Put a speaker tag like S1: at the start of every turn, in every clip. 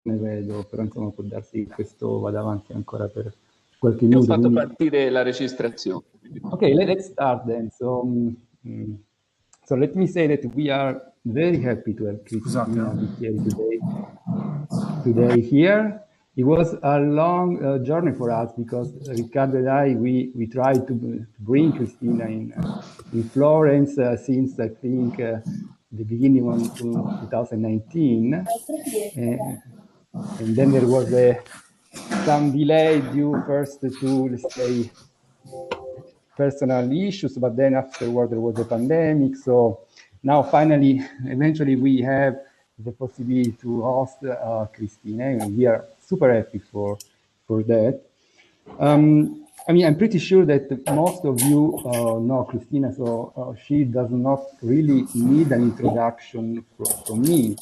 S1: ne vedo, però insomma può darsi che questo vada avanti ancora per qualche
S2: Io ho
S1: minuto.
S2: fatto
S1: Quindi...
S2: partire la registrazione.
S1: Okay, let's start then. So let me say that we are very happy to have Cristina Bicchieri today here. It was a long journey for us because Riccardo and I, we tried to bring Cristina in Florence since I think the beginning of 2019. And then there was some delay due first to, let's say, personal issues, but then afterward there was the pandemic. So now finally, eventually we have the possibility to host Cristina, and we are super happy for that. I mean, I'm pretty sure that most of you know Cristina, so she does not really need an introduction from me.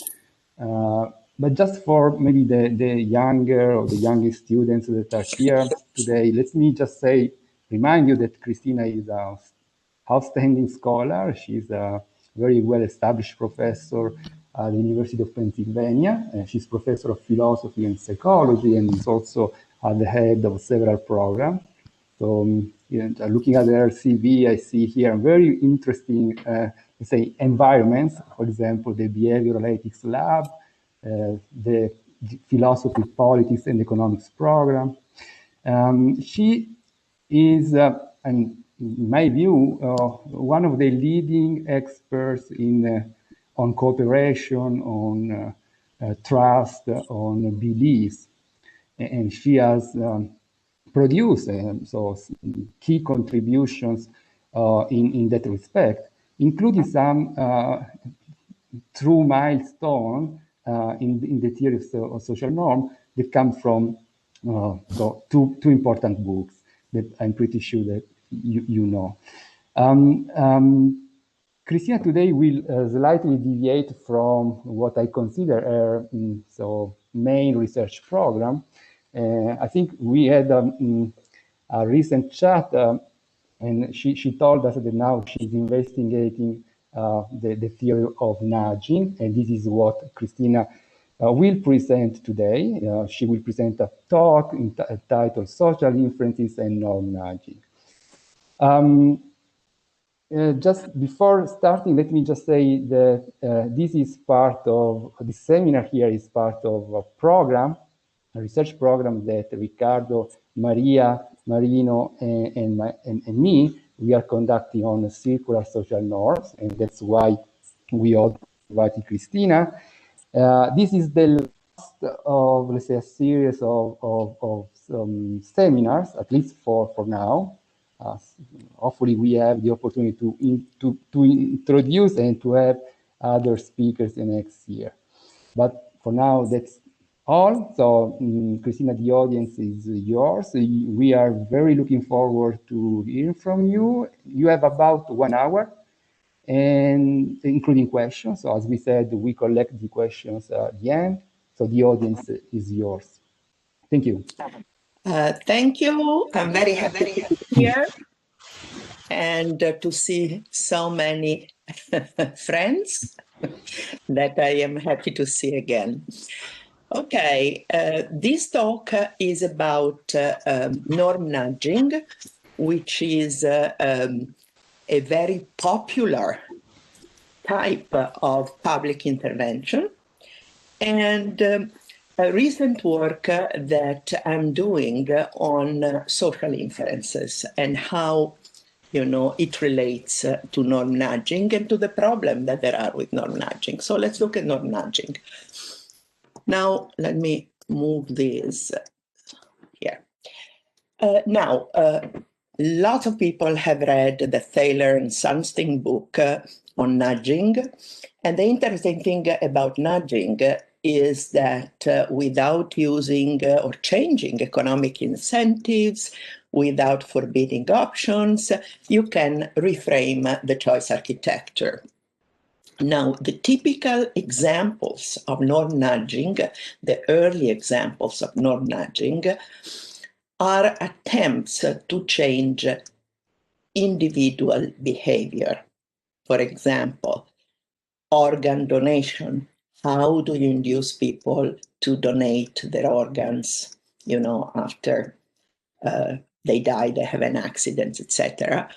S1: But just for maybe the younger or the youngest students that are here today, let me just say, remind you that Cristina is an outstanding scholar. She's a very well-established professor at the University of Pennsylvania. She's professor of philosophy and psychology, and is also at the head of several programs. So looking at her CV, I see here very interesting, let's say, environments. For example, the Behavioral Ethics Lab, the Philosophy, Politics, and Economics program. She is, in my view, one of the leading experts on cooperation, on trust, on beliefs, and she has produce so key contributions in that respect, including some true milestone in the theory of social norm that come from so two important books that I'm pretty sure that you know. Cristina today will slightly deviate from what I consider her so main research program. I think we had a recent chat, and she told us that now she's investigating the theory of nudging, and this is what Cristina will present today. She will present a talk entitled Social Inferences and Norm Nudging. Just before starting, let me just say that this is part of, the seminar here is part of a program, a research program that Riccardo, Maria, Marino, and me, we are conducting on circular social norms, and that's why we all invited Cristina. This is the last of, let's say, a series of seminars, at least for now. Hopefully we have the opportunity to introduce and to have other speakers the next year. But for now, that's all. So Cristina, the audience is yours. We are very looking forward to hearing from you. You have about 1 hour, and including questions. So as we said, we collect the questions at the end. So the audience is yours. Thank you.
S3: Thank you. I'm very happy to be here and to see so many friends that I am happy to see again. Okay, this talk is about norm nudging, which is a very popular type of public intervention, and a recent work that I'm doing on social inferences and how, you know, it relates to norm nudging and to the problem that there are with norm nudging. So let's look at norm nudging. Now, let me move this here. Now, lots of people have read the Thaler and Sunstein book on nudging. And the interesting thing about nudging is that without using or changing economic incentives, without forbidding options, you can reframe the choice architecture. Now, the typical examples of norm nudging, the early examples of norm nudging, are attempts to change individual behavior. For example, organ donation, how do you induce people to donate their organs, after they die, they have an accident, etc.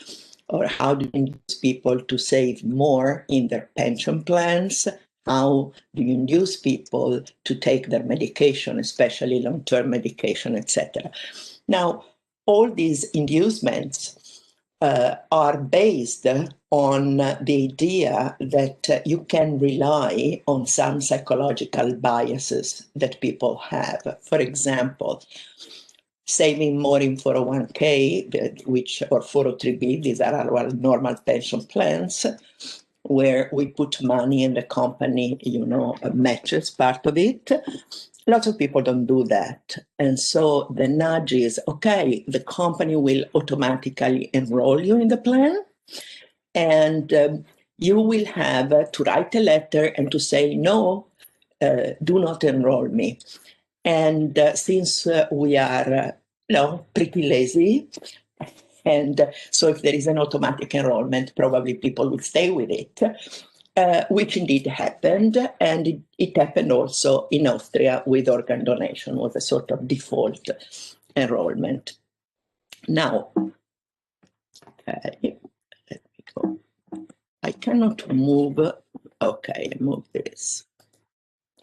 S3: Or how do you induce people to save more in their pension plans? How do you induce people to take their medication, especially long-term medication, etc.? Now, all these inducements are based on the idea that you can rely on some psychological biases that people have. For example, saving more in 401k, or 403b, these are our normal pension plans, where we put money and the company, matches part of it. Lots of people don't do that. And so the nudge is, okay, the company will automatically enroll you in the plan, and you will have to write a letter and to say, no, do not enroll me. And since we are pretty lazy, and so if there is an automatic enrollment, probably people will stay with it, which indeed happened. And it happened also in Austria with organ donation, was a sort of default enrollment. Now, okay, let me go. I cannot move. Okay, move this.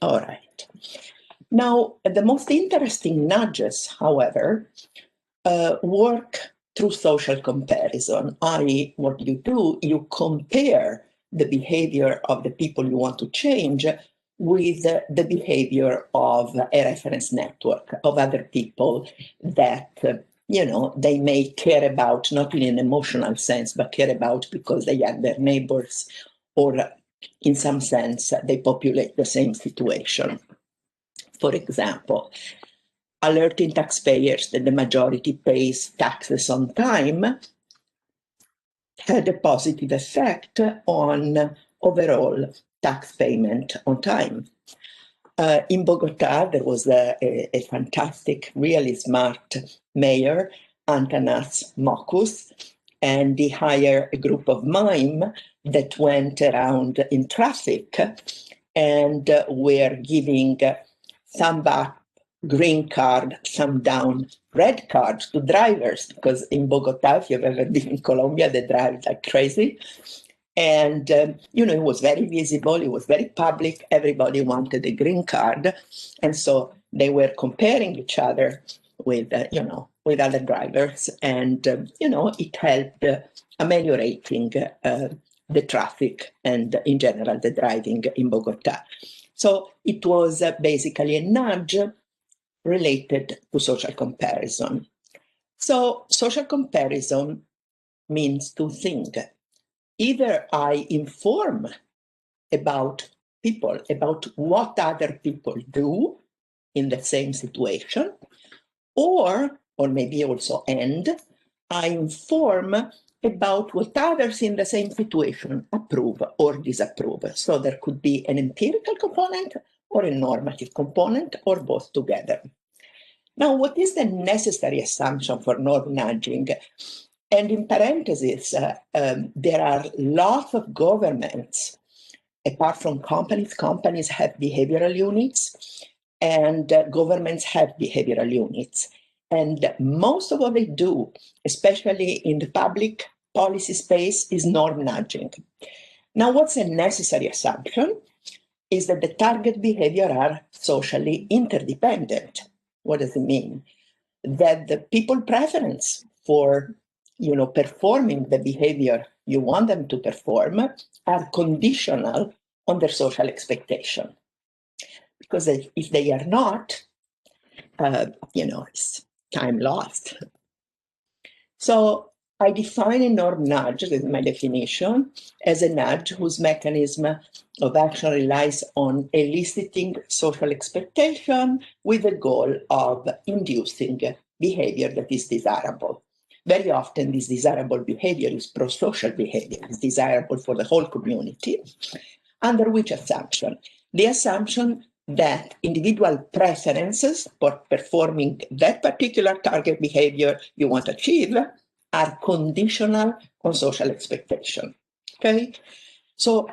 S3: All right. Now, the most interesting nudges, however, work through social comparison, i.e., what you do, you compare the behavior of the people you want to change with the behavior of a reference network of other people that, they may care about, not in an emotional sense, but care about because they are their neighbors, or in some sense, they populate the same situation. For example, alerting taxpayers that the majority pays taxes on time had a positive effect on overall tax payment on time. In Bogota, there was a fantastic, really smart mayor, Antanas Mokus, and he hired a group of mime that went around in traffic and were giving some back green card, some down red cards to drivers, because in Bogota, if you've ever been in Colombia, they drive like crazy. And, it was very visible, it was very public, everybody wanted a green card. And so they were comparing each other with, with other drivers. And, it helped ameliorating the traffic and in general the driving in Bogota. So it was basically a nudge related to social comparison. So social comparison means two things. Either I inform about people, about what other people do in the same situation, or maybe also I inform about what others in the same situation approve or disapprove. So there could be an empirical component or a normative component, or both together. Now, what is the necessary assumption for norm nudging? And in parentheses, there are lots of governments, apart from companies. Companies have behavioral units, and governments have behavioral units. And most of what they do, especially in the public policy space, is norm nudging. Now, what's a necessary assumption is that the target behavior are socially interdependent. What does it mean? That the people preference for, performing the behavior you want them to perform are conditional on their social expectation. Because if they are not, it's time lost. So I define a norm nudge, this is my definition, as a nudge whose mechanism of action relies on eliciting social expectation with the goal of inducing behavior that is desirable. Very often this desirable behavior is pro-social behavior, it's desirable for the whole community. Under which assumption? The assumption that individual preferences for performing that particular target behavior you want to achieve are conditional on social expectation, okay? So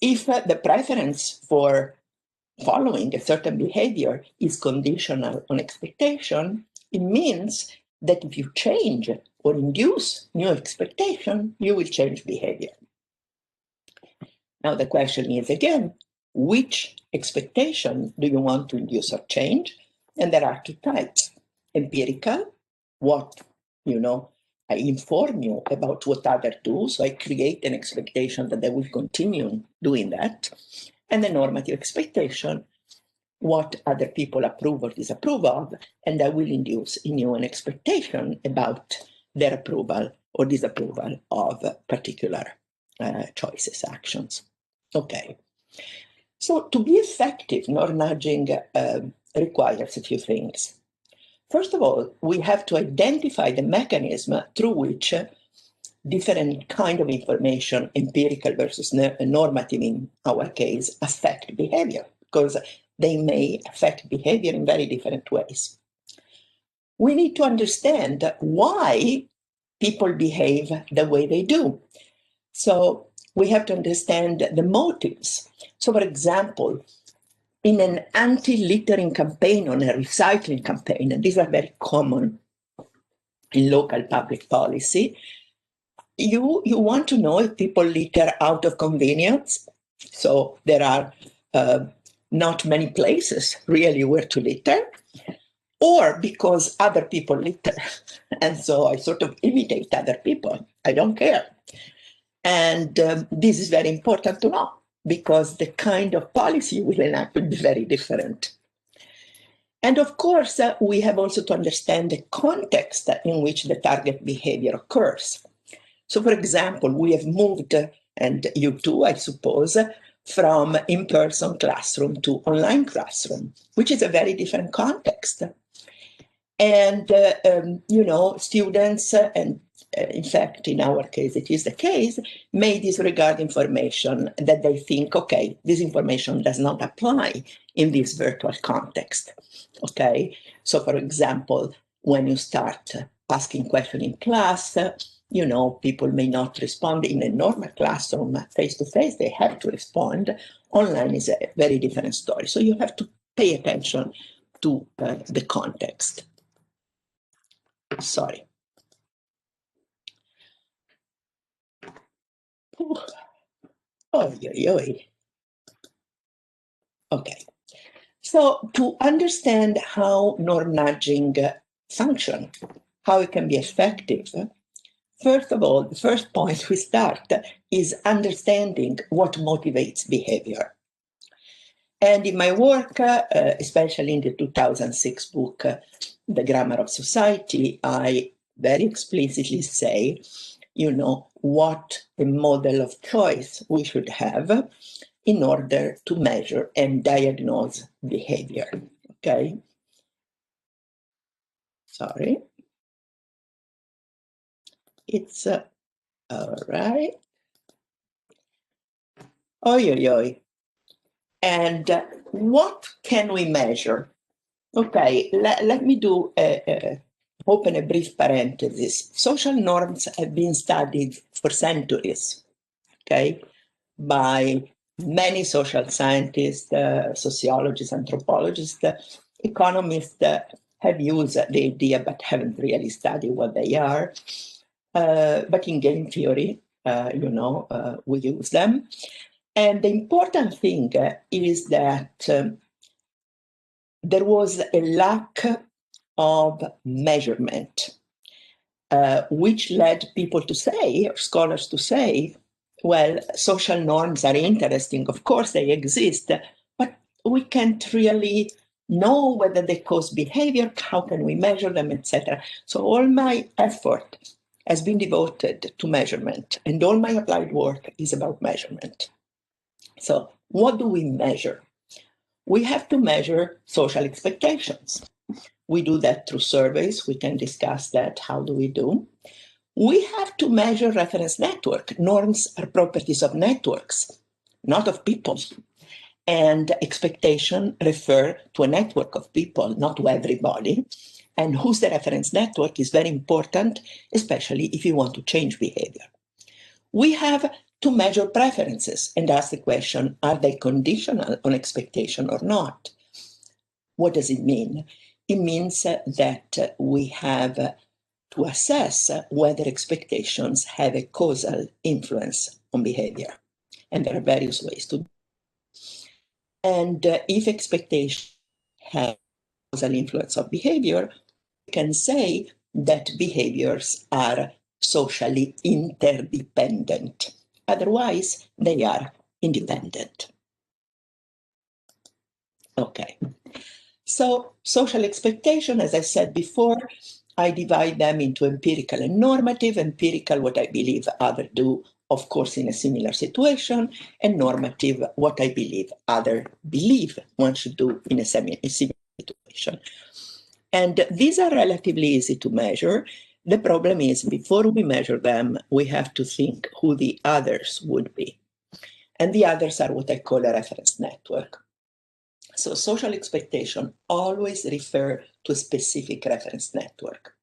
S3: if the preference for following a certain behavior is conditional on expectation, it means that if you change or induce new expectation, you will change behavior. Now the question is again, which expectation do you want to induce or change? And there are two types. Empirical, what, I inform you about what others do, so I create an expectation that they will continue doing that. And the normative expectation, what other people approve or disapprove of, and I will induce in you an expectation about their approval or disapproval of particular choices, actions. Okay. So to be effective, nudging requires a few things. First of all, we have to identify the mechanism through which different kind of information, empirical versus normative in our case, affect behavior, because they may affect behavior in very different ways. We need to understand why people behave the way they do. So we have to understand the motives. So for example, in an anti-littering campaign or a recycling campaign, and these are very common in local public policy, you want to know if people litter out of convenience. So there are not many places really where to litter, or because other people litter. And so I sort of imitate other people. I don't care. And this is very important to know, because the kind of policy you will enact will be very different. And of course, we have also to understand the context in which the target behavior occurs. So for example, we have moved, and you too, I suppose, from in-person classroom to online classroom, which is a very different context. And, students, and in fact, in our case, it is the case, may disregard information that they think, okay, this information does not apply in this virtual context, okay? So for example, when you start asking questions in class, people may not respond in a normal classroom, face-to-face, they have to respond. Online is a very different story. So you have to pay attention to the context. Sorry. Okay. So to understand how norm nudging function, how it can be effective, first of all, the first point we start is understanding what motivates behavior. And in my work, especially in the 2006 book, The Grammar of Society, I very explicitly say, what a model of choice we should have in order to measure and diagnose behavior, okay? Sorry. It's, all right. And what can we measure? Okay, let me do open a brief parenthesis. Social norms have been studied for centuries, okay, by many social scientists, sociologists, anthropologists, economists have used the idea but haven't really studied what they are. But in game theory, we use them. And the important thing is that there was a lack of measurement, which led people to say, or scholars to say, well, social norms are interesting, of course they exist, but we can't really know whether they cause behavior, how can we measure them, etc. So all my effort has been devoted to measurement, and all my applied work is about measurement. So what do we measure? We have to measure social expectations. We do that through surveys. We can discuss that. How do we do? We have to measure reference network. Norms are properties of networks, not of people. And expectation refer to a network of people, not to everybody. And who's the reference network is very important, especially if you want to change behavior. We have to measure preferences and ask the question, are they conditional on expectation or not? What does it mean? It means that we have to assess whether expectations have a causal influence on behavior. And there are various ways to do it. And if expectations have causal influence of behavior, we can say that behaviors are socially interdependent. Otherwise, they are independent. Okay. So social expectation, as I said before, I divide them into empirical and normative. Empirical, what I believe others do, of course, in a similar situation, and normative, what I believe others believe one should do in a similar situation. And these are relatively easy to measure. The problem is, before we measure them, we have to think who the others would be. And the others are what I call a reference network. So social expectation always refer to a specific reference network.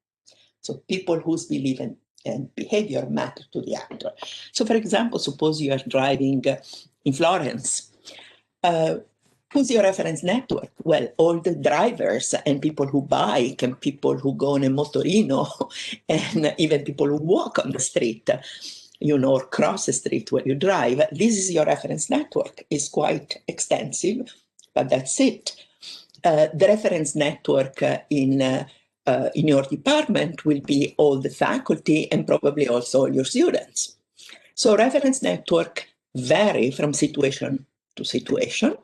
S3: So people whose belief and behavior matter to the actor. So for example, suppose you are driving in Florence. Who's your reference network? Well, all the drivers and people who bike and people who go on a motorino and even people who walk on the street, you know, or cross the street where you drive. This is your reference network. It's quite extensive, but that's it. The reference network in your department will be all the faculty and probably also all your students. So reference network vary from situation to situation.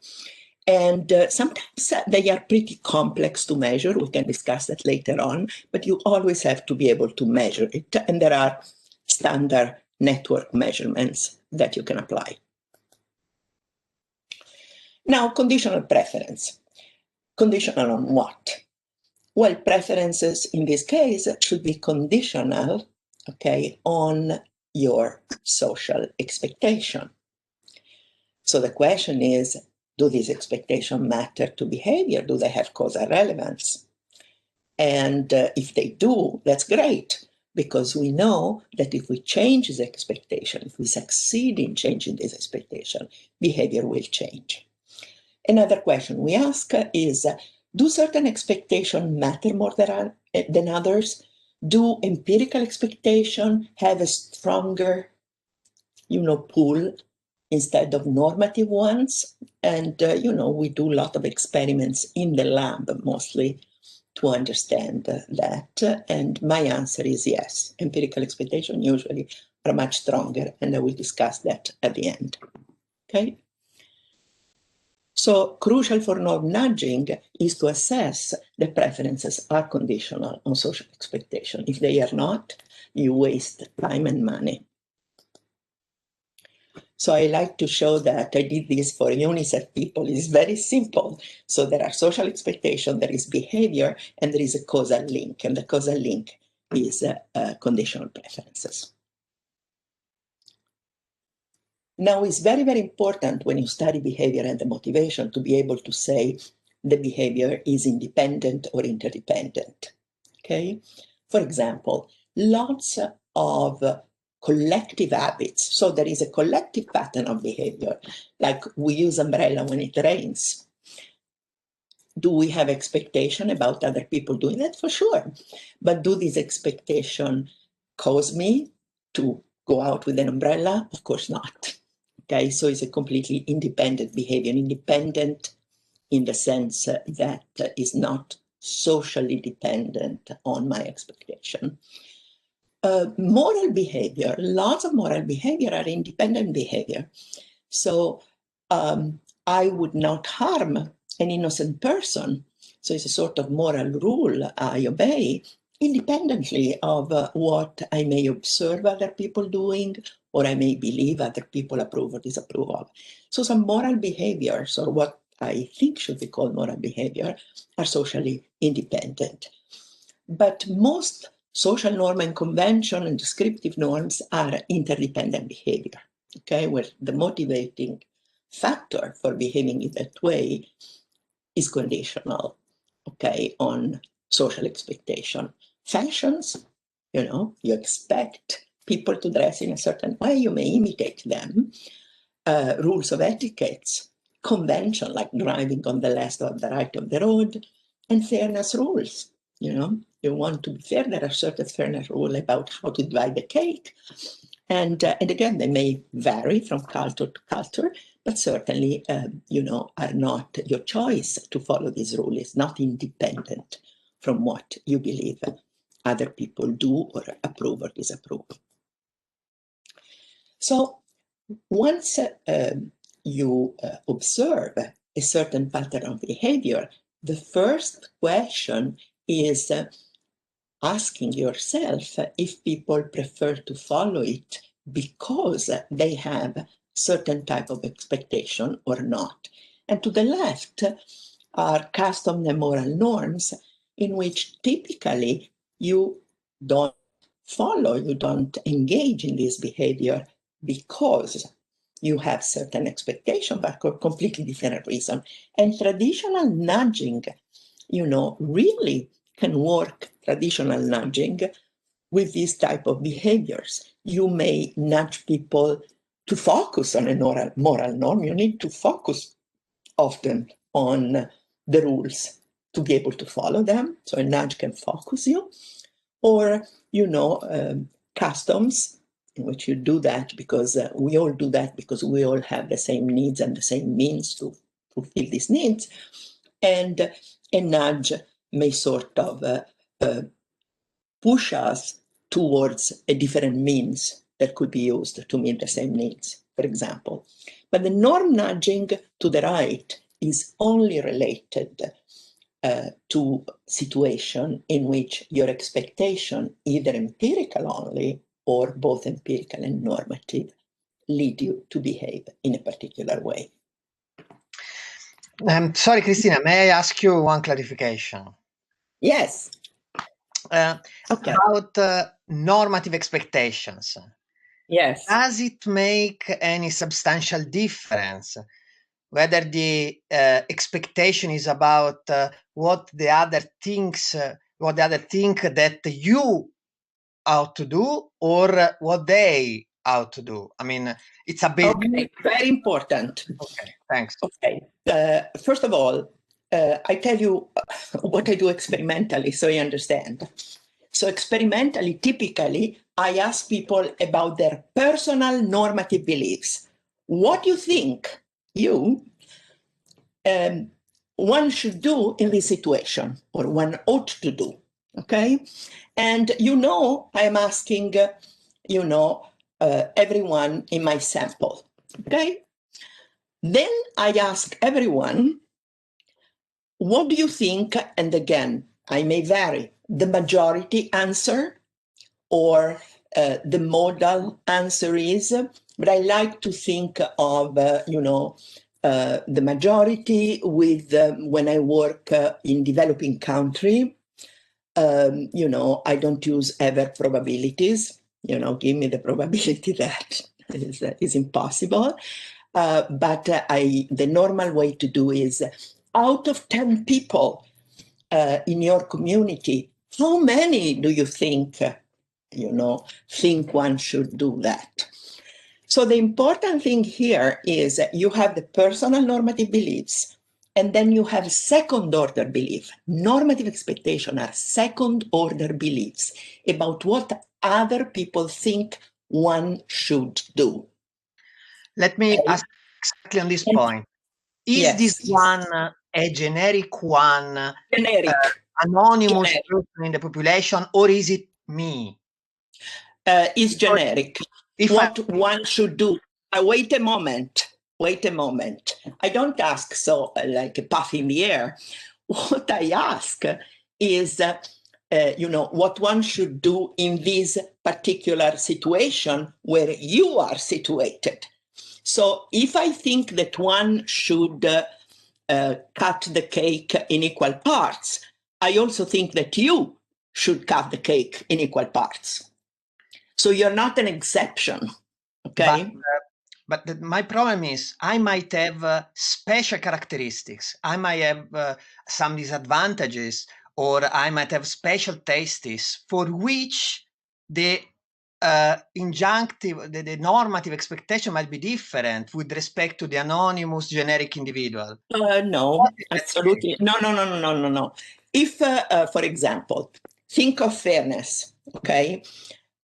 S3: And sometimes they are pretty complex to measure. We can discuss that later on, but you always have to be able to measure it. And there are standard network measurements that you can apply. Now, conditional preference. Conditional on what? Well, preferences in this case should be conditional, okay, on your social expectation. So the question is, do these expectations matter to behavior? Do they have causal relevance? And if they do, that's great, because we know that if we change this expectation, if we succeed in changing this expectation, behavior will change. Another question we ask is, do certain expectations matter more than others? Do empirical expectations have a stronger, pull instead of normative ones? And, we do a lot of experiments in the lab mostly to understand that. And my answer is yes. Empirical expectations usually are much stronger, and I will discuss that at the end. Okay? So crucial for norm nudging is to assess the preferences are conditional on social expectation. If they are not, you waste time and money. So I like to show that I did this for UNICEF people. It's very simple. So there are social expectations, there is behavior, and there is a causal link. And the causal link is conditional preferences. Now, it's very, very important when you study behavior and the motivation to be able to say the behavior is independent or interdependent. Okay? For example, lots of collective habits. So there is a collective pattern of behavior, like we use umbrella when it rains. Do we have expectation about other people doing that? For sure. But do these expectations cause me to go out with an umbrella? Of course not. Okay, so it's a completely independent behavior, independent in the sense that is not socially dependent on my expectation. Moral behavior, lots of moral behavior are independent behavior. So I would not harm an innocent person. So it's a sort of moral rule I obey independently of what I may observe other people doing or I may believe other people approve or disapprove of. So some moral behaviors, or what I think should be called moral behavior, are socially independent. But most social norm and convention and descriptive norms are interdependent behavior, okay, where the motivating factor for behaving in that way is conditional, okay, on social expectation. Fashions, you expect people to dress in a certain way, you may imitate them. Rules of etiquette, convention like driving on the left or the right of the road, and fairness rules. You know, you want to be fair, there are certain fairness rules about how to divide the cake. And again, they may vary from culture to culture, but certainly, you know, are not your choice to follow these rules. It's not independent from what you believe other people do or approve or disapprove. So once you observe a certain pattern of behavior, the first question is asking yourself if people prefer to follow it because they have certain type of expectation or not. And to the left are custom and moral norms in which typically you don't follow, you don't engage in this behavior because you have certain expectation, but for completely different reason. And traditional nudging, you know, really can work, traditional nudging, with these type of behaviors. You may nudge people to focus on a moral norm. You need to focus often on the rules to be able to follow them. So a nudge can focus you. Or, you know, customs, in which you do that because we all do that because we all have the same needs and the same means to fulfill these needs. And a nudge may sort of push us towards a different means that could be used to meet the same needs, for example. But the norm nudging to the right is only related to situation in which your expectation, either empirical only or both empirical and normative, lead you to behave in a particular way.
S2: Sorry, Cristina, may I ask you one clarification?
S3: Yes.
S2: Okay. About normative expectations.
S3: Yes.
S2: Does it make any substantial difference whether the expectation is about what the other thinks, what the other think that you ought to do, or what they ought to do? I mean, it's a bit.
S3: Okay, very important.
S2: Okay, thanks.
S3: Okay. First of all, I tell you what I do experimentally so you understand. So experimentally, typically, I ask people about their personal normative beliefs. What do you think one should do in this situation, or one ought to do, okay? And you know, I'm asking, you know, everyone in my sample, okay? Then I ask everyone, what do you think? And again, I may vary. The majority answer or the modal answer is, but I like to think of, you know, the majority with, when I work in developing country, you know, I don't use ever probabilities, you know, give me the probability that is impossible. But the normal way to do is, out of 10 people in your community, how many do you think, you know, think one should do that? So the important thing here is that you have the personal normative beliefs, and then you have second order belief. Normative expectation are second order beliefs about what other people think one should do.
S2: Let me ask exactly on this point. Is this one a generic one, anonymous person in the population, or is it me?
S3: Is generic. What one should do. Wait a moment. I don't ask so like a puff in the air. What I ask is, you know, what one should do in this particular situation where you are situated. So if I think that one should cut the cake in equal parts, I also think that you should cut the cake in equal parts. So you're not an exception, okay?
S2: But my problem is I might have special characteristics. I might have some disadvantages, or I might have special tastes for which the injunctive, the normative expectation might be different with respect to the anonymous generic individual.
S3: No, absolutely. No. If, for example, think of fairness, okay?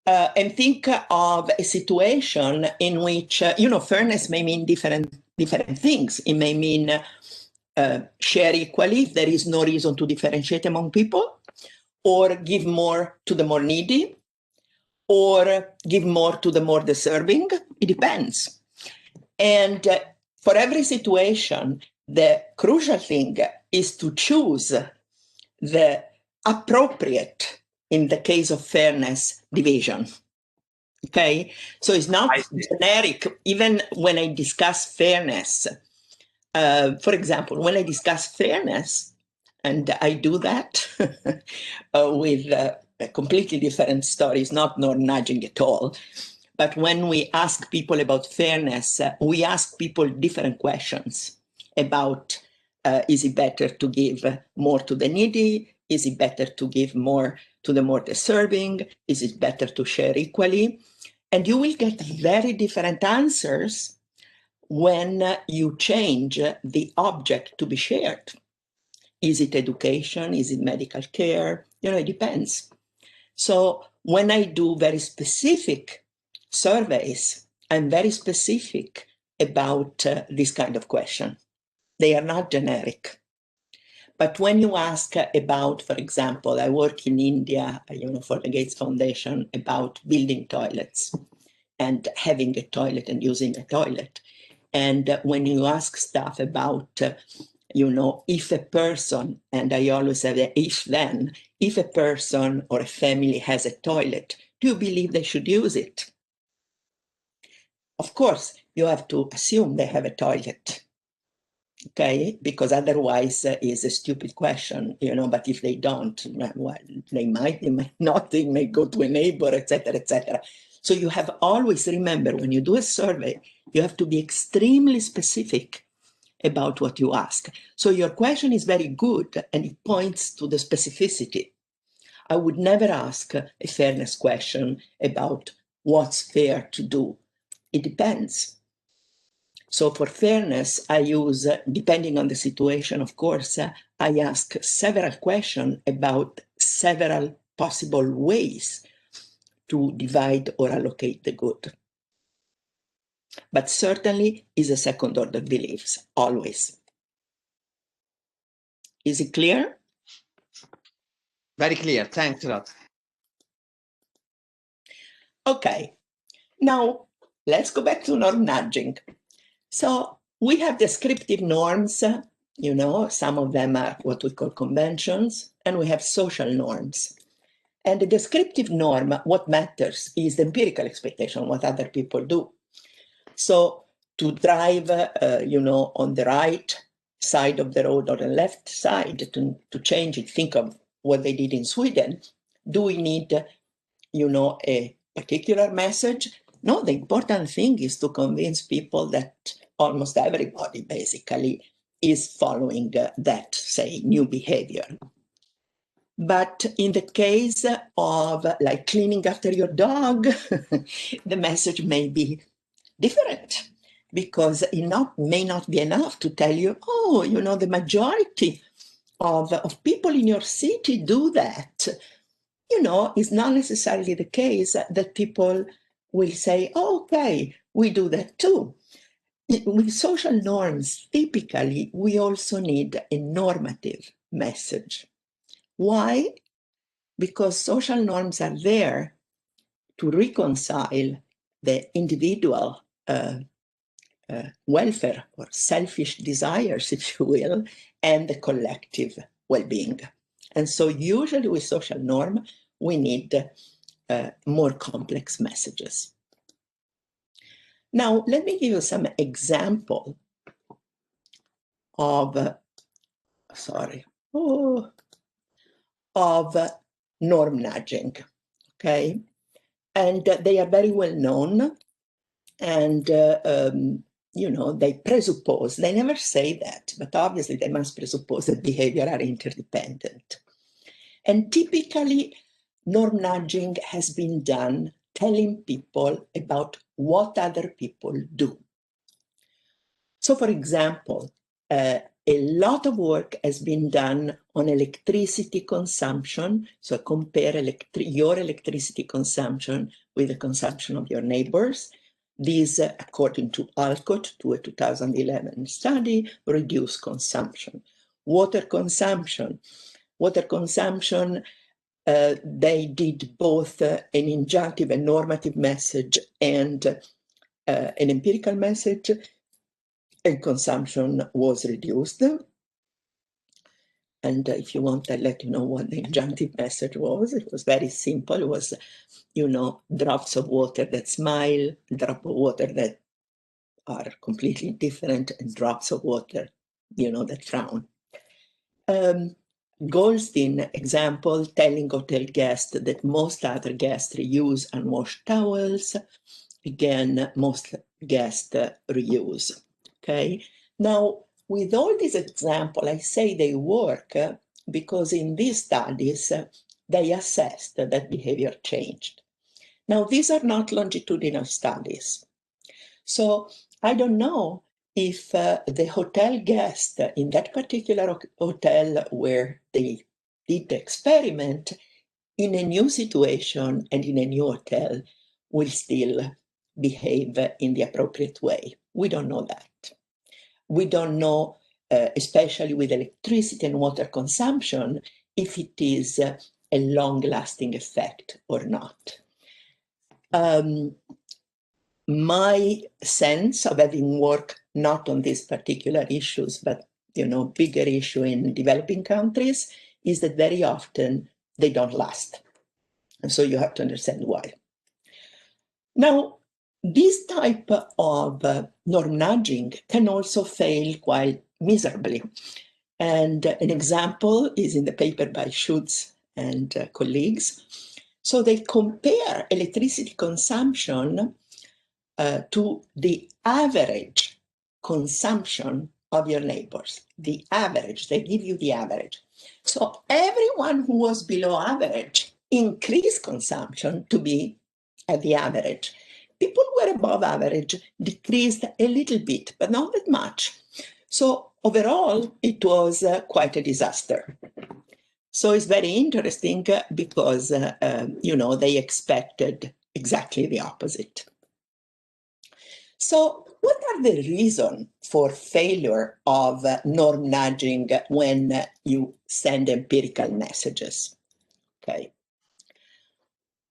S3: And think of a situation in which, fairness may mean different things. It may mean share equally if there is no reason to differentiate among people, or give more to the more needy, or give more to the more deserving. It depends. And for every situation, the crucial thing is to choose the appropriate, in the case of fairness, division. Okay, so it's not generic. Even when I discuss fairness, for example, when I discuss fairness, and I do that with completely different stories, not nudging at all. But when we ask people about fairness, we ask people different questions about, is it better to give more to the needy? Is it better to give more to the more deserving? Is it better to share equally? And you will get very different answers when you change the object to be shared. Is it education? Is it medical care? It depends. So when I do very specific surveys, I'm very specific about this kind of question. They are not generic. But when you ask about, for example, I work in India, for the Gates Foundation, about building toilets and having a toilet and using a toilet. And when you ask stuff about, if a person, and I always have the if then, if a person or a family has a toilet, do you believe they should use it? Of course, you have to assume they have a toilet, okay? Because otherwise it's a stupid question, but if they don't, well, they might not, they may go to a neighbor, etc., etc. So you have always remember, when you do a survey, you have to be extremely specific about what you ask. So your question is very good and it points to the specificity. I would never ask a fairness question about what's fair to do. It depends. So for fairness, I use, depending on the situation, of course, I ask several questions about several possible ways to divide or allocate the good. But certainly is a second order beliefs, always. Is it clear?
S2: Very clear, thanks a lot.
S3: Okay, now let's go back to norm nudging. So we have descriptive norms, some of them are what we call conventions, and we have social norms. And the descriptive norm, what matters is the empirical expectation, what other people do. So to drive, on the right side of the road or the left side, to change it, think of what they did in Sweden. Do we need, a particular message? No, the important thing is to convince people that almost everybody basically is following that, say, new behavior. But in the case of like cleaning after your dog, the message may be different, because it may not be enough to tell you, oh, the majority of people in your city do that. It's not necessarily the case that people will say, oh, okay, we do that too. With social norms, typically, we also need a normative message. Why? Because social norms are there to reconcile the individual welfare or selfish desires, if you will, and the collective well-being. And so usually with social norm, we need more complex messages. Now, let me give you some example of, of norm nudging, okay? And they are very well known, and they presuppose, they never say that, but obviously they must presuppose that behavior are interdependent. And typically, norm nudging has been done telling people about what other people do. So, for example, a lot of work has been done on electricity consumption. So compare your electricity consumption with the consumption of your neighbors. These, according to Alcott, to a 2011 study, reduce consumption. Water consumption. They did both an injunctive and normative message and an empirical message, and consumption was reduced. And if you want, I'll let you know what the injunctive message was. It was very simple. It was, drops of water that smile, drop of water that are completely different, and drops of water, that frown. Goldstein example, telling hotel guests that most other guests reuse unwashed towels. Again, most guests reuse. Okay. Now, with all these examples, I say they work because in these studies, they assessed that behavior changed. Now, these are not longitudinal studies. So I don't know if the hotel guest in that particular hotel where they did the experiment in a new situation and in a new hotel will still behave in the appropriate way. We don't know that. We don't know, especially with electricity and water consumption, if it is a long-lasting effect or not. My sense of having worked not on these particular issues, but bigger issue in developing countries, is that very often they don't last. And so you have to understand why. Now, this type of norm nudging can also fail quite miserably. And an example is in the paper by Schutz and colleagues. So they compare electricity consumption to the average consumption of your neighbors. The average, they give you the average. So everyone who was below average increased consumption to be at the average. People who were above average decreased a little bit, but not that much. So overall, it was quite a disaster. So it's very interesting because, they expected exactly the opposite. So what are the reasons for failure of norm nudging when you send empirical messages? Okay.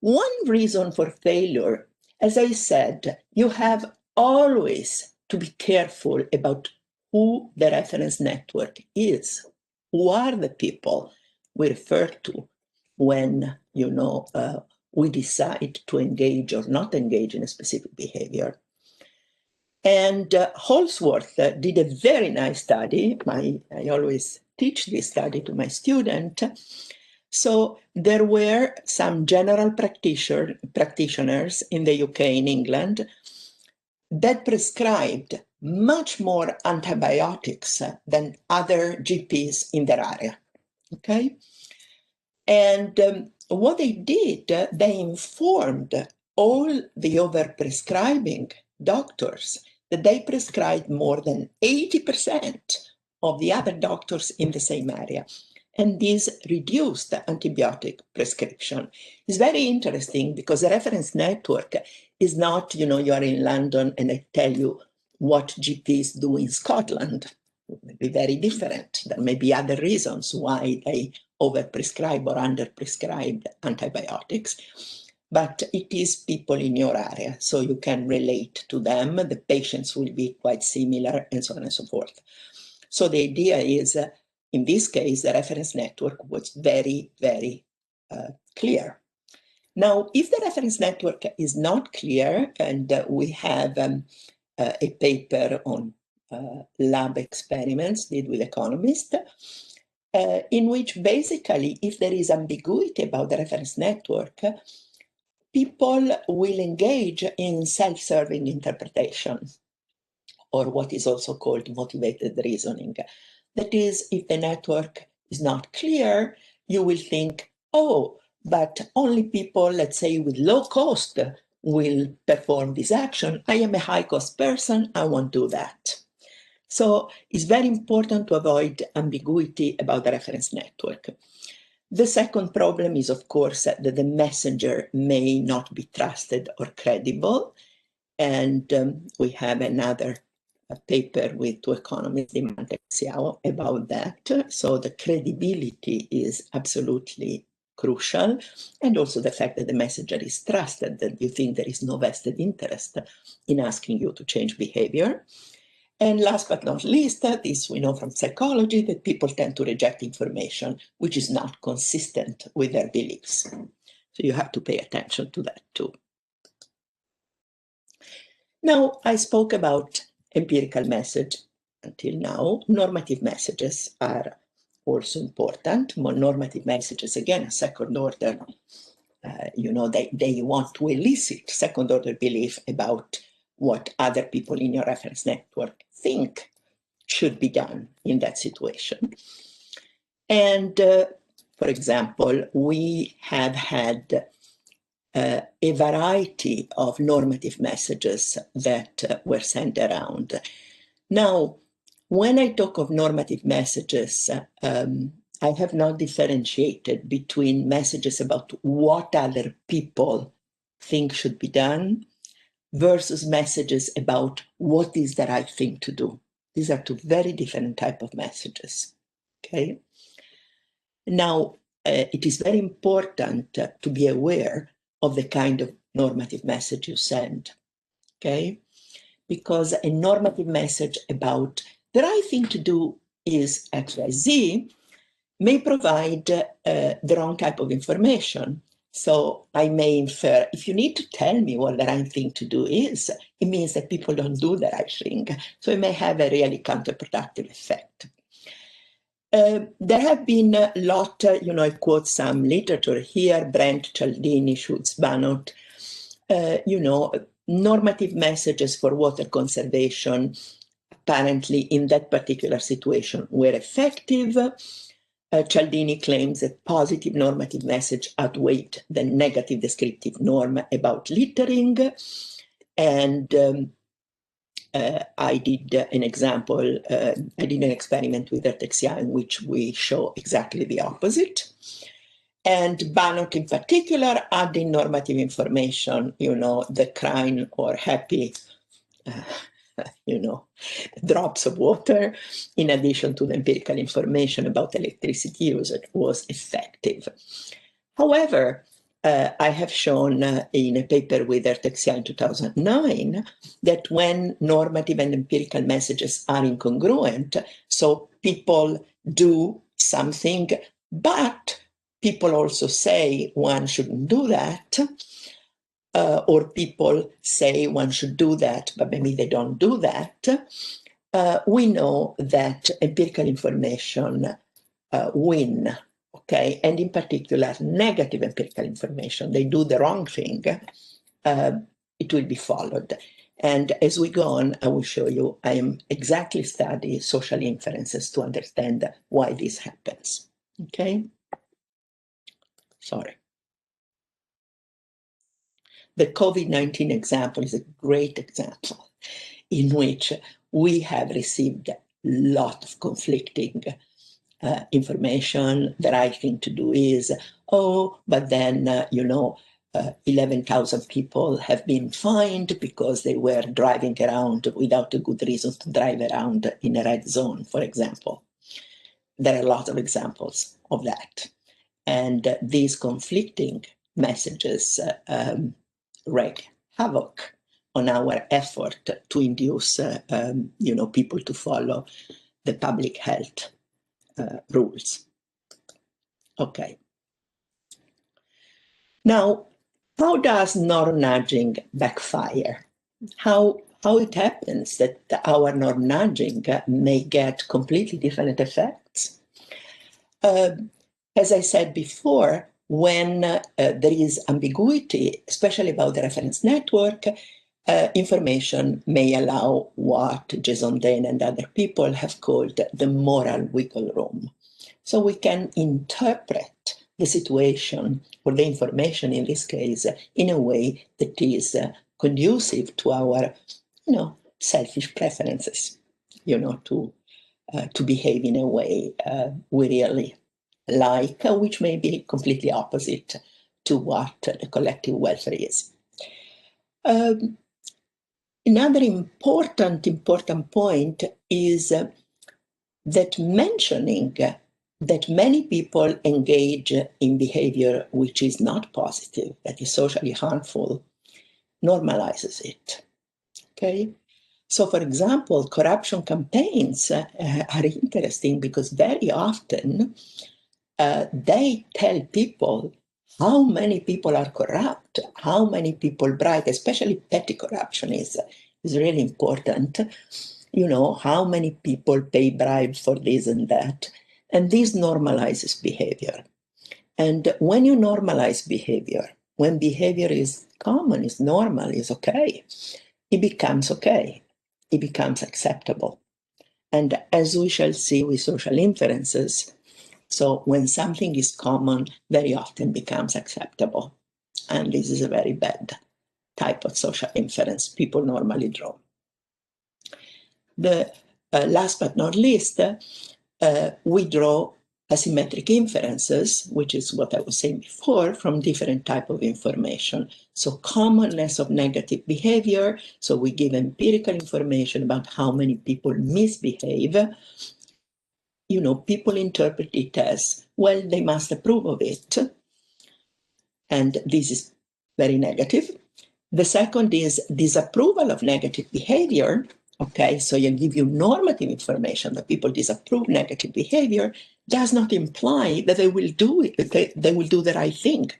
S3: One reason for failure, as I said, you have always to be careful about who the reference network is. Who are the people we refer to when, we decide to engage or not engage in a specific behavior? And Holsworth did a very nice study. I always teach this study to my student. So there were some general practitioners in the UK and England that prescribed much more antibiotics than other GPs in their area. Okay? And what they did, they informed all the overprescribing doctors that they prescribed more than 80% of the other doctors in the same area. And this reduced the antibiotic prescription. It's very interesting because the reference network is not, you are in London and I tell you what GPs do in Scotland. It may be very different. There may be other reasons why they overprescribe or underprescribe antibiotics. But it is people in your area, so you can relate to them. The patients will be quite similar, and so on and so forth. So the idea is, in this case, the reference network was very, very clear. Now, if the reference network is not clear, and we have a paper on lab experiments did with economists, in which basically, if there is ambiguity about the reference network, people will engage in self-serving interpretation, or what is also called motivated reasoning. That is, if the network is not clear, you will think, oh, but only people, let's say, with low cost will perform this action. I am a high cost person, I won't do that. So it's very important to avoid ambiguity about the reference network. The second problem is, of course, that the messenger may not be trusted or credible. And we have another paper with two economists, Dimante Xiao, about that. So the credibility is absolutely crucial. And also the fact that the messenger is trusted, that you think there is no vested interest in asking you to change behavior. And last but not least, this we know from psychology, that people tend to reject information which is not consistent with their beliefs. So you have to pay attention to that too. Now, I spoke about empirical message until now. Normative messages are also important. More normative messages, again, second order, they want to elicit second order belief about what other people in your reference network think should be done in that situation. And for example, we have had a variety of normative messages that were sent around. Now, when I talk of normative messages, I have not differentiated between messages about what other people think should be done versus messages about what is the right thing to do. These are two very different types of messages, okay? Now, it is very important to be aware of the kind of normative message you send, okay? Because a normative message about the right thing to do is XYZ may provide the wrong type of information. So I may infer, if you need to tell me what the right thing to do is, it means that people don't do the right thing. So it may have a really counterproductive effect. There have been a lot, I quote some literature here, Brent, Cialdini, Schultz, Banot, normative messages for water conservation, apparently in that particular situation were effective. Cialdini claims that positive normative message outweighed the negative descriptive norm about littering. And I did an experiment with Ertexia in which we show exactly the opposite. And Bannock in particular, adding normative information, the crying or happy, drops of water, in addition to the empirical information about electricity usage, was effective. However, I have shown in a paper with Ertexia in 2009 that when normative and empirical messages are incongruent, so people do something, but people also say one shouldn't do that, or people say one should do that, but maybe they don't do that, we know that empirical information win. Okay, and in particular, negative empirical information, they do the wrong thing, it will be followed. And as we go on, I will show you, I am exactly studying social inferences to understand why this happens. Okay? Sorry. The COVID-19 example is a great example in which we have received a lot of conflicting information. The right thing to do is, but then, 11,000 people have been fined because they were driving around without a good reason to drive around in a red zone, for example. There are a lot of examples of that. And these conflicting messages wreak havoc on our effort to induce, people to follow the public health rules. Okay. Now, how does norm nudging backfire? How it happens that our norm nudging may get completely different effects? As I said before, when there is ambiguity, especially about the reference network, information may allow what Jason Dane and other people have called the moral wiggle room. So we can interpret the situation or the information in this case in a way that is conducive to our, selfish preferences, to behave in a way we really like, which may be completely opposite to what the collective welfare is. Another important point is that mentioning that many people engage in behavior which is not positive, that is socially harmful, normalizes it. Okay? So, for example, corruption campaigns are interesting because very often they tell people how many people are corrupt, how many people bribe, especially petty corruption is really important. How many people pay bribes for this and that. And this normalizes behavior. And when you normalize behavior, when behavior is common, is normal, is okay, it becomes okay. It becomes acceptable. And as we shall see with social inferences, so when something is common, very often becomes acceptable. And this is a very bad type of social inference people normally draw. The last but not least, we draw asymmetric inferences, which is what I was saying before, from different types of information. So commonness of negative behavior, so we give empirical information about how many people misbehave. People interpret it as, well, they must approve of it. And this is very negative. The second is disapproval of negative behavior. Okay, so you give you normative information that people disapprove negative behavior does not imply that they will do it, they will do the right thing.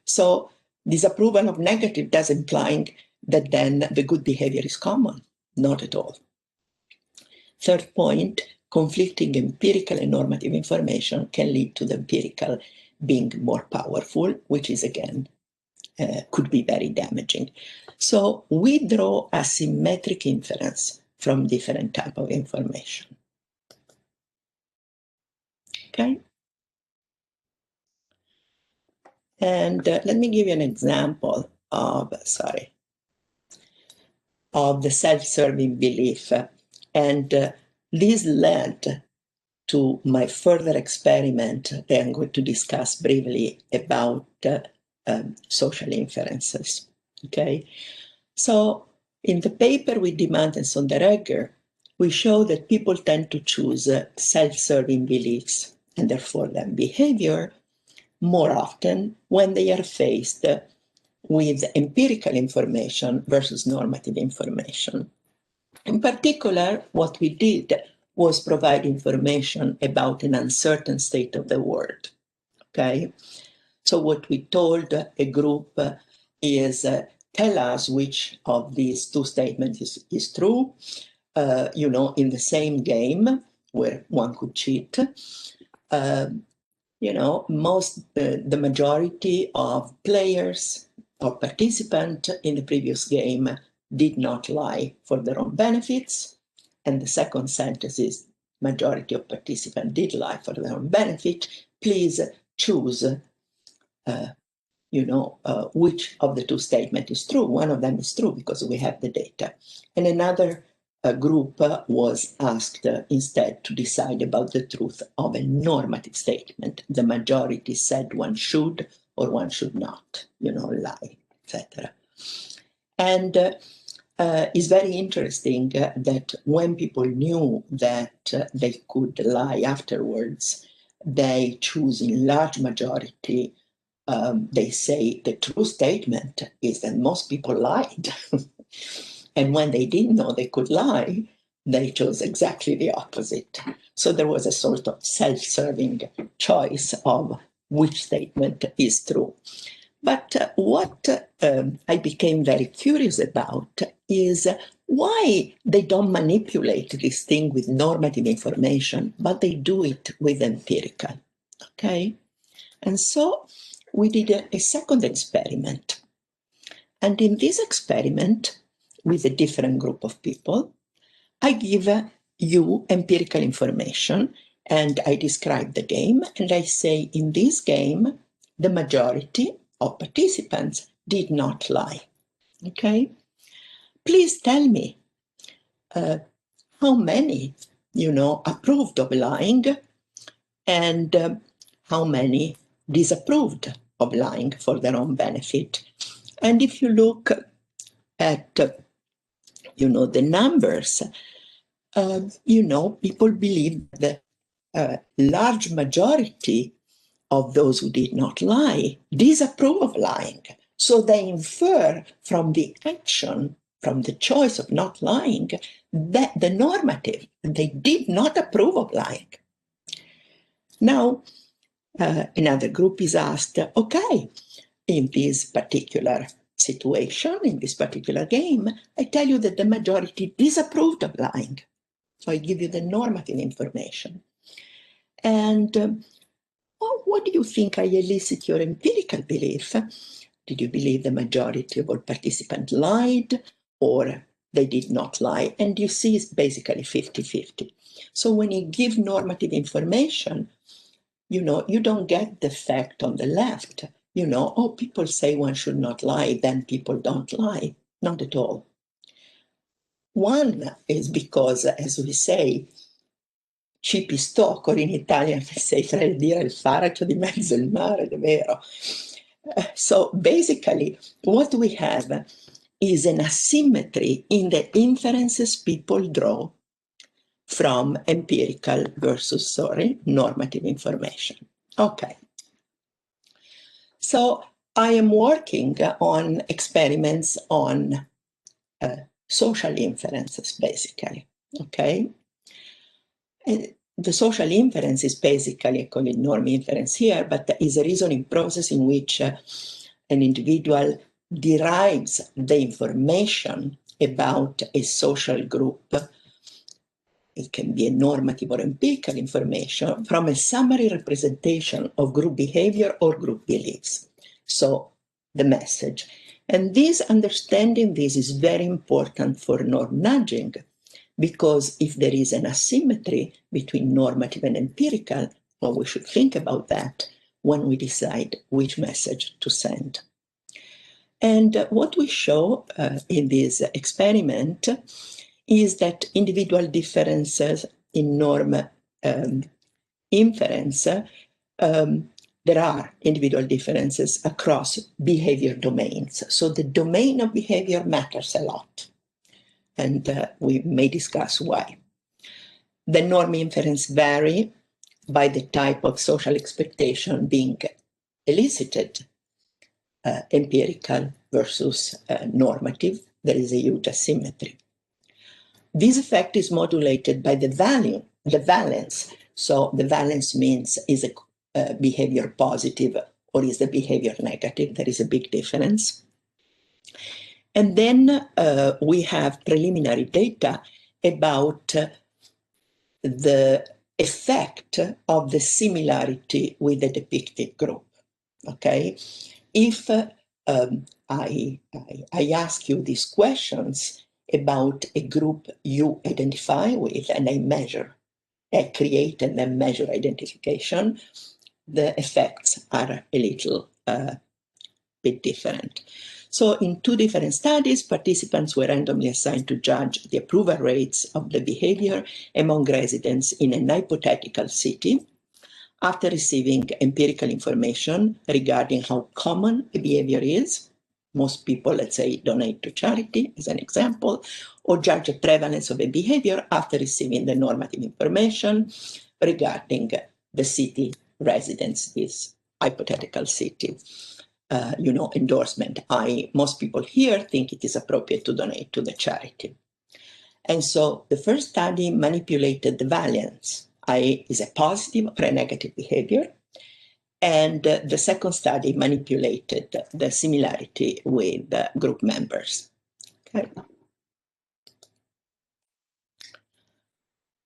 S3: So disapproval of negative does imply that then the good behavior is common. Not at all. Third point, conflicting empirical and normative information can lead to the empirical being more powerful, which is again, could be very damaging. So we draw asymmetric inference from different type of information. Okay? And let me give you an example of the self-serving belief. And this led to my further experiment that I'm going to discuss briefly about social inferences. Okay? So in the paper with Demand and Sonderegger, we show that people tend to choose self-serving beliefs and therefore their behavior more often when they are faced with empirical information versus normative information. In particular, what we did was provide information about an uncertain state of the world. Okay? So what we told a group is, tell us which of these two statements is true. In the same game where one could cheat, the majority of players or participants in the previous game did not lie for their own benefits. And the second sentence is, majority of participants did lie for their own benefit. Please choose which of the two statements is true. One of them is true because we have the data. And another group was asked instead to decide about the truth of a normative statement. The majority said one should or one should not, lie, etc. And it's very interesting that when people knew that they could lie afterwards, they choose in large majority. They say the true statement is that most people lied. And when they didn't know they could lie, they chose exactly the opposite. So there was a sort of self-serving choice of which statement is true. But what I became very curious about is why they don't manipulate this thing with normative information, but they do it with empirical. Okay? And so we did a second experiment. And in this experiment, with a different group of people, I give you empirical information And I describe the game, and I say, in this game, the majority of participants did not lie. Okay? Please tell me how many, approved of lying, and how many disapproved of lying for their own benefit. And if you look at, the numbers, people believe that the large majority of those who did not lie disapprove of lying. So they infer from the action, from the choice of not lying, that the normative, they did not approve of lying. Now, another group is asked, okay, in this particular situation, in this particular game, I tell you that the majority disapproved of lying. So I give you the normative information. And what do you think I elicit your empirical belief? Did you believe the majority of all participants lied, or they did not lie? And you see it's basically 50-50. So when you give normative information, you don't get the fact on the left. People say one should not lie, then people don't lie. Not at all. One is because, as we say, ci pistocco, or in Italian si say fra il dire e il fare c'è di mezzo il mare, è vero. So basically, what we have is an asymmetry in the inferences people draw from empirical versus, normative information. Okay. So I am working on experiments on social inferences, basically, okay? And the social inference is basically, I call it norm inference here, but is a reasoning process in which an individual derives the information about a social group. It can be a normative or empirical information from a summary representation of group behavior or group beliefs. So the message. And this understanding this is very important for norm nudging, because if there is an asymmetry between normative and empirical, well, we should think about that when we decide which message to send. And what we show in this experiment is that individual differences in norm inference, there are individual differences across behavior domains. So the domain of behavior matters a lot, and we may discuss why. The norm inference vary by the type of social expectation being elicited, empirical versus normative. There is a huge asymmetry. This effect is modulated by the valence. So the valence means is a behavior positive or is the behavior negative? There is a big difference. And then we have preliminary data about the effect of the similarity with the depicted group. Okay, if I ask you these questions about a group you identify with, and I create and then measure identification, the effects are a little bit different. So in two different studies, participants were randomly assigned to judge the approval rates of the behavior among residents in an hypothetical city after receiving empirical information regarding how common a behavior is. Most people, let's say, donate to charity, as an example, or judge the prevalence of a behavior after receiving the normative information regarding the city residents, this hypothetical city, endorsement. Most people here think it is appropriate to donate to the charity. And so the first study manipulated the valence, i.e. is a positive or a negative behavior. And the second study manipulated the similarity with group members. Okay.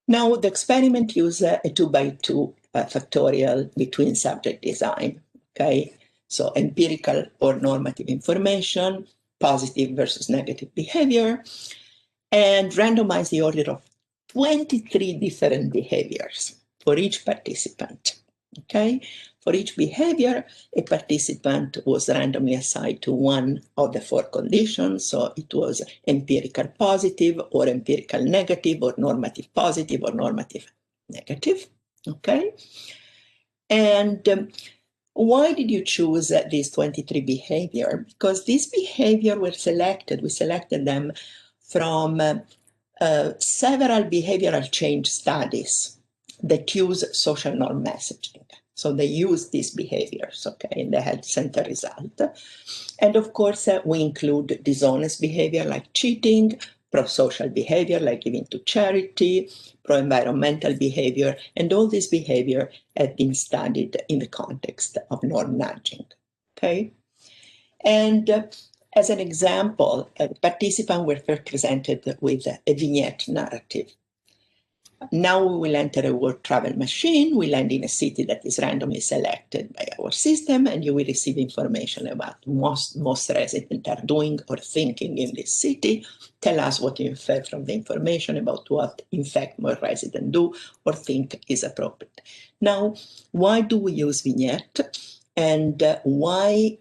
S3: Now the experiment uses a 2x2 factorial between subject design. Okay, so empirical or normative information, positive versus negative behavior, and randomize the order of 23 different behaviors. for each participant. Okay? For each behavior, a participant was randomly assigned to one of the 4 conditions. So it was empirical positive or empirical negative or normative positive or normative negative. Okay? And why did you choose these 23 behavior? Because these behavior were selected. We selected them from several behavioral change studies that use social norm messaging. So they use these behaviors, okay, in the health center result. And of course, we include dishonest behavior like cheating, pro-social behavior like giving to charity, pro-environmental behavior, and all these behavior have been studied in the context of norm nudging, okay? And as an example, participants were first presented with a vignette narrative. Now we will enter a world travel machine. We land in a city that is randomly selected by our system, and you will receive information about most residents are doing or thinking in this city. Tell us what you infer from the information about what, in fact, more residents do or think is appropriate. Now, why do we use vignette? And why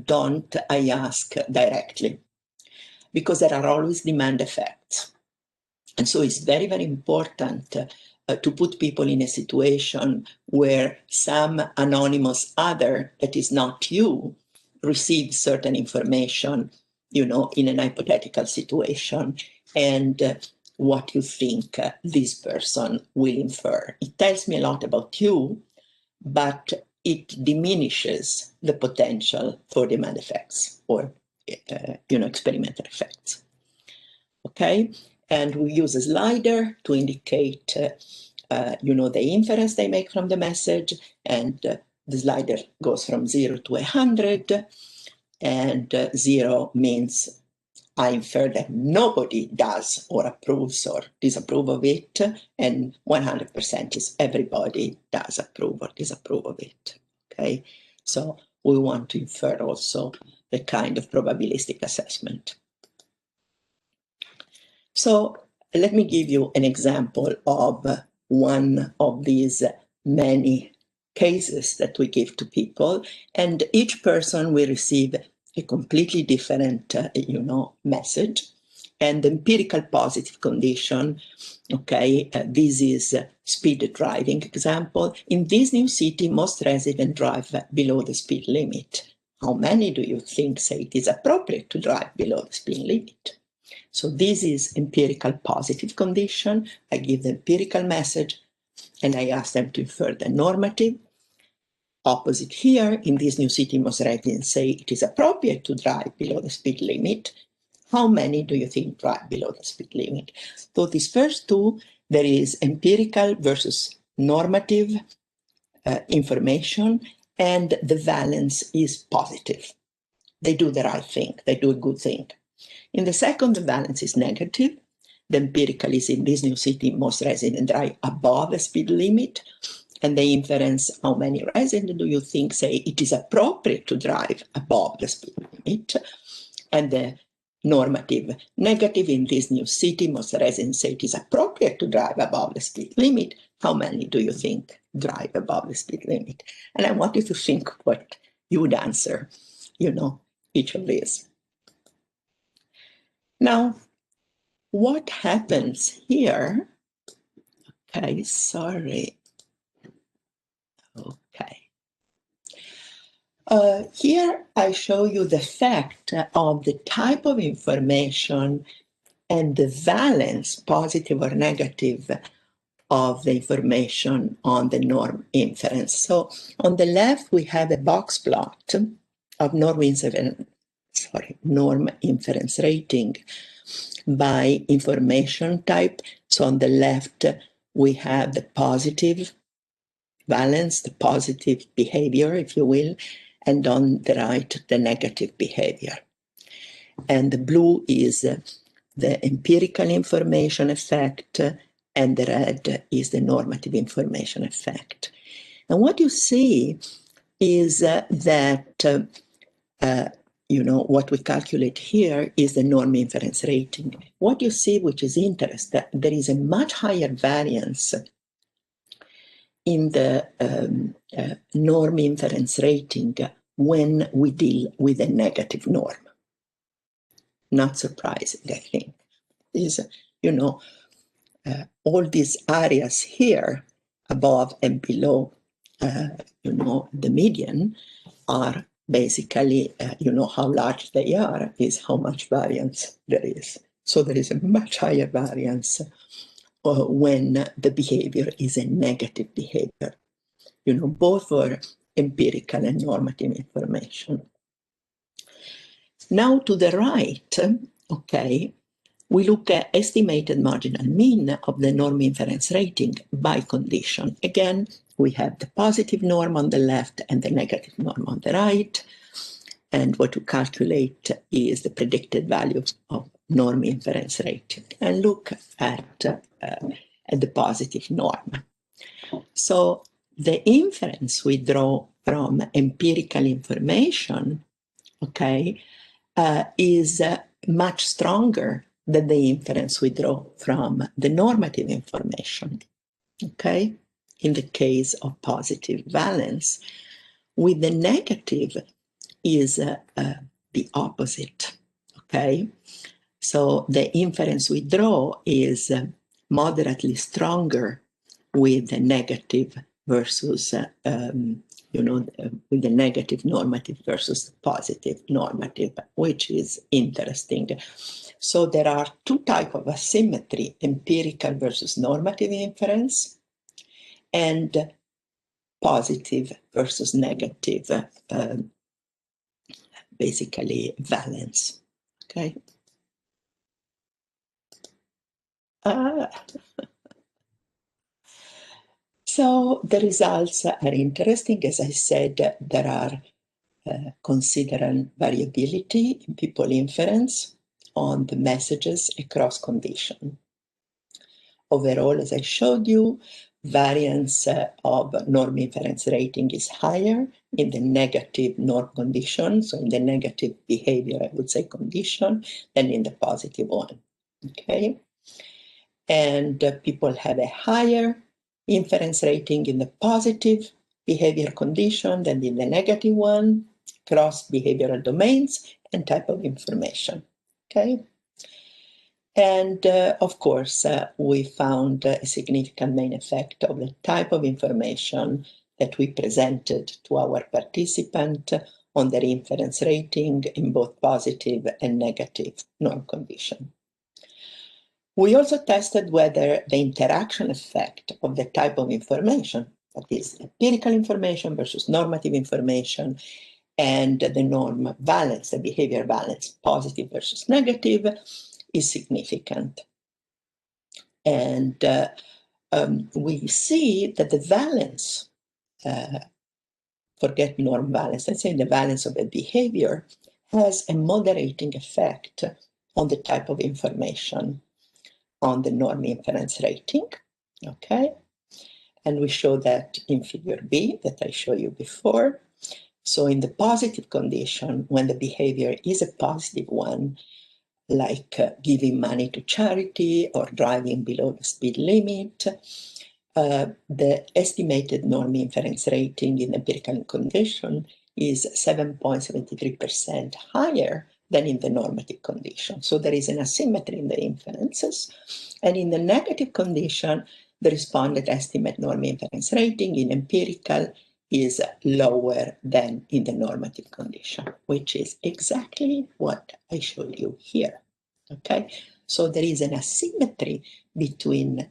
S3: don't I ask directly? Because there are always demand effects. And so it's very, very important to put people in a situation where some anonymous other that is not you receives certain information, you know, in an hypothetical situation, and what you think this person will infer. It tells me a lot about you, but it diminishes the potential for demand effects or, experimental effects. Okay? And we use a slider to indicate, the inference they make from the message. And the slider goes from 0 to 100. And 0 means I infer that nobody does or approves or disapprove of it. And 100% is everybody does approve or disapprove of it. Okay? So we want to infer also the kind of probabilistic assessment. So let me give you an example of one of these many cases that we give to people, and each person will receive a completely different, message. And the empirical positive condition, okay, this is speed driving example. In this new city, most residents drive below the speed limit. How many do you think say it is appropriate to drive below the speed limit? So this is empirical positive condition. I give the empirical message and I ask them to infer the normative. Opposite here, in this new city, most residents say it is appropriate to drive below the speed limit. How many do you think drive below the speed limit? So these first two, there is empirical versus normative information, and the valence is positive. They do the right thing, they do a good thing. In the second, the valence is negative. The empirical is in this new city, most residents drive above the speed limit. And the inference, how many residents do you think say it is appropriate to drive above the speed limit? And the normative negative, in this new city, most residents say it is appropriate to drive above the speed limit. How many do you think drive above the speed limit? And I want you to think what you would answer, each of these. Now, what happens here? Okay, sorry. Okay. Here I show you the fact of the type of information and the valence, positive or negative, of the information on the norm inference. So on the left, we have a box plot of norm inference rating by information type. So on the left, we have the positive valence, the positive behavior, if you will, and on the right, the negative behavior. And the blue is the empirical information effect, and the red is the normative information effect. And what you see is that what we calculate here is the norm inference rating. What you see, which is interesting, there is a much higher variance in the norm inference rating when we deal with a negative norm. Not surprising, I think. Is, you know, all these areas here, above and below, you know, the median, are basically, you know, how large they are is how much variance there is. So there is a much higher variance when the behavior is a negative behavior, you know, both for empirical and normative information. Now to the right, okay, we look at estimated marginal mean of the norm inference rating by condition. Again, we have the positive norm on the left and the negative norm on the right. And what we calculate is the predicted value of norm inference rating. And look at the positive norm. So the inference we draw from empirical information, okay, is much stronger than the inference we draw from the normative information, okay, in the case of positive valence. With the negative is the opposite, okay? So the inference we draw is moderately stronger with the negative versus, you know, with the negative normative versus the positive normative, which is interesting. So there are two types of asymmetry, empirical versus normative inference, and positive versus negative, basically valence, okay? So the results are interesting. As I said, there are considerable variability in people inference on the messages across condition. Overall, as I showed you, variance of norm inference rating is higher in the negative norm condition, so in the negative behavior, I would say condition, than in the positive one, okay? And people have a higher inference rating in the positive behavior condition than in the negative one, across behavioral domains and type of information, okay? And of course, we found a significant main effect of the type of information that we presented to our participant on their inference rating in both positive and negative norm condition. We also tested whether the interaction effect of the type of information, that is empirical information versus normative information, and the norm valence, the behavior valence, positive versus negative, is significant. And we see that the valence, forget norm valence, let's say the valence of a behavior, has a moderating effect on the type of information on the norm inference rating, okay? And we show that in figure B that I showed you before. So in the positive condition, when the behavior is a positive one, like giving money to charity or driving below the speed limit, the estimated norm inference rating in empirical condition is 7.73% higher than in the normative condition. So there is an asymmetry in the inferences. And in the negative condition, the respondent estimate norm inference rating in empirical is lower than in the normative condition, which is exactly what I showed you here, okay? So there is an asymmetry between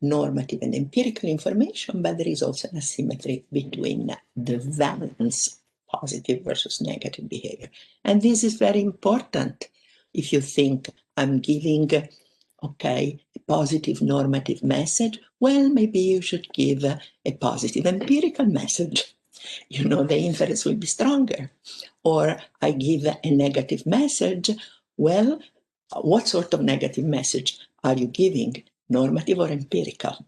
S3: normative and empirical information, but there is also an asymmetry between the valence, positive versus negative behavior. And this is very important if you think I'm giving, okay, a positive normative message. Well, maybe you should give a positive empirical message. You know, the inference will be stronger. Or I give a negative message. Well, what sort of negative message are you giving? Normative or empirical?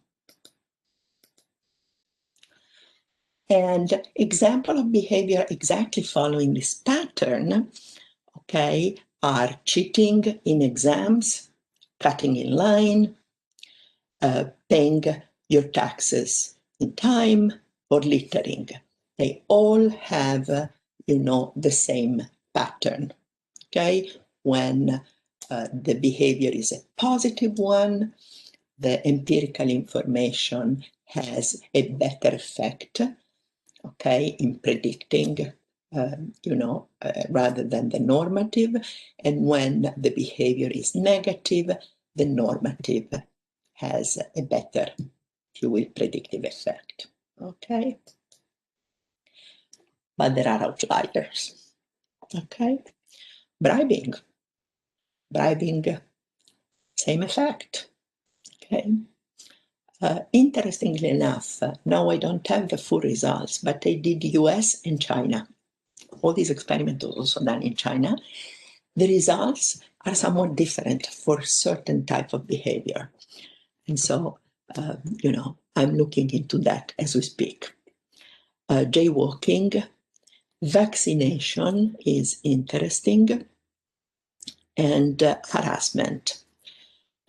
S3: And example of behavior exactly following this pattern, okay, are cheating in exams, cutting in line, paying your taxes in time, or littering. They all have, the same pattern, okay? When the behavior is a positive one, the empirical information has a better effect, okay, in predicting, rather than the normative. And when the behavior is negative, the normative has a better, if you will, predictive effect, okay? But there are outliers, okay? Bribing, same effect, okay? Interestingly enough, now I don't have the full results, but they did US and China. All these experiments were also done in China. The results are somewhat different for certain type of behavior. And so, I'm looking into that as we speak. Jaywalking, vaccination is interesting, and harassment.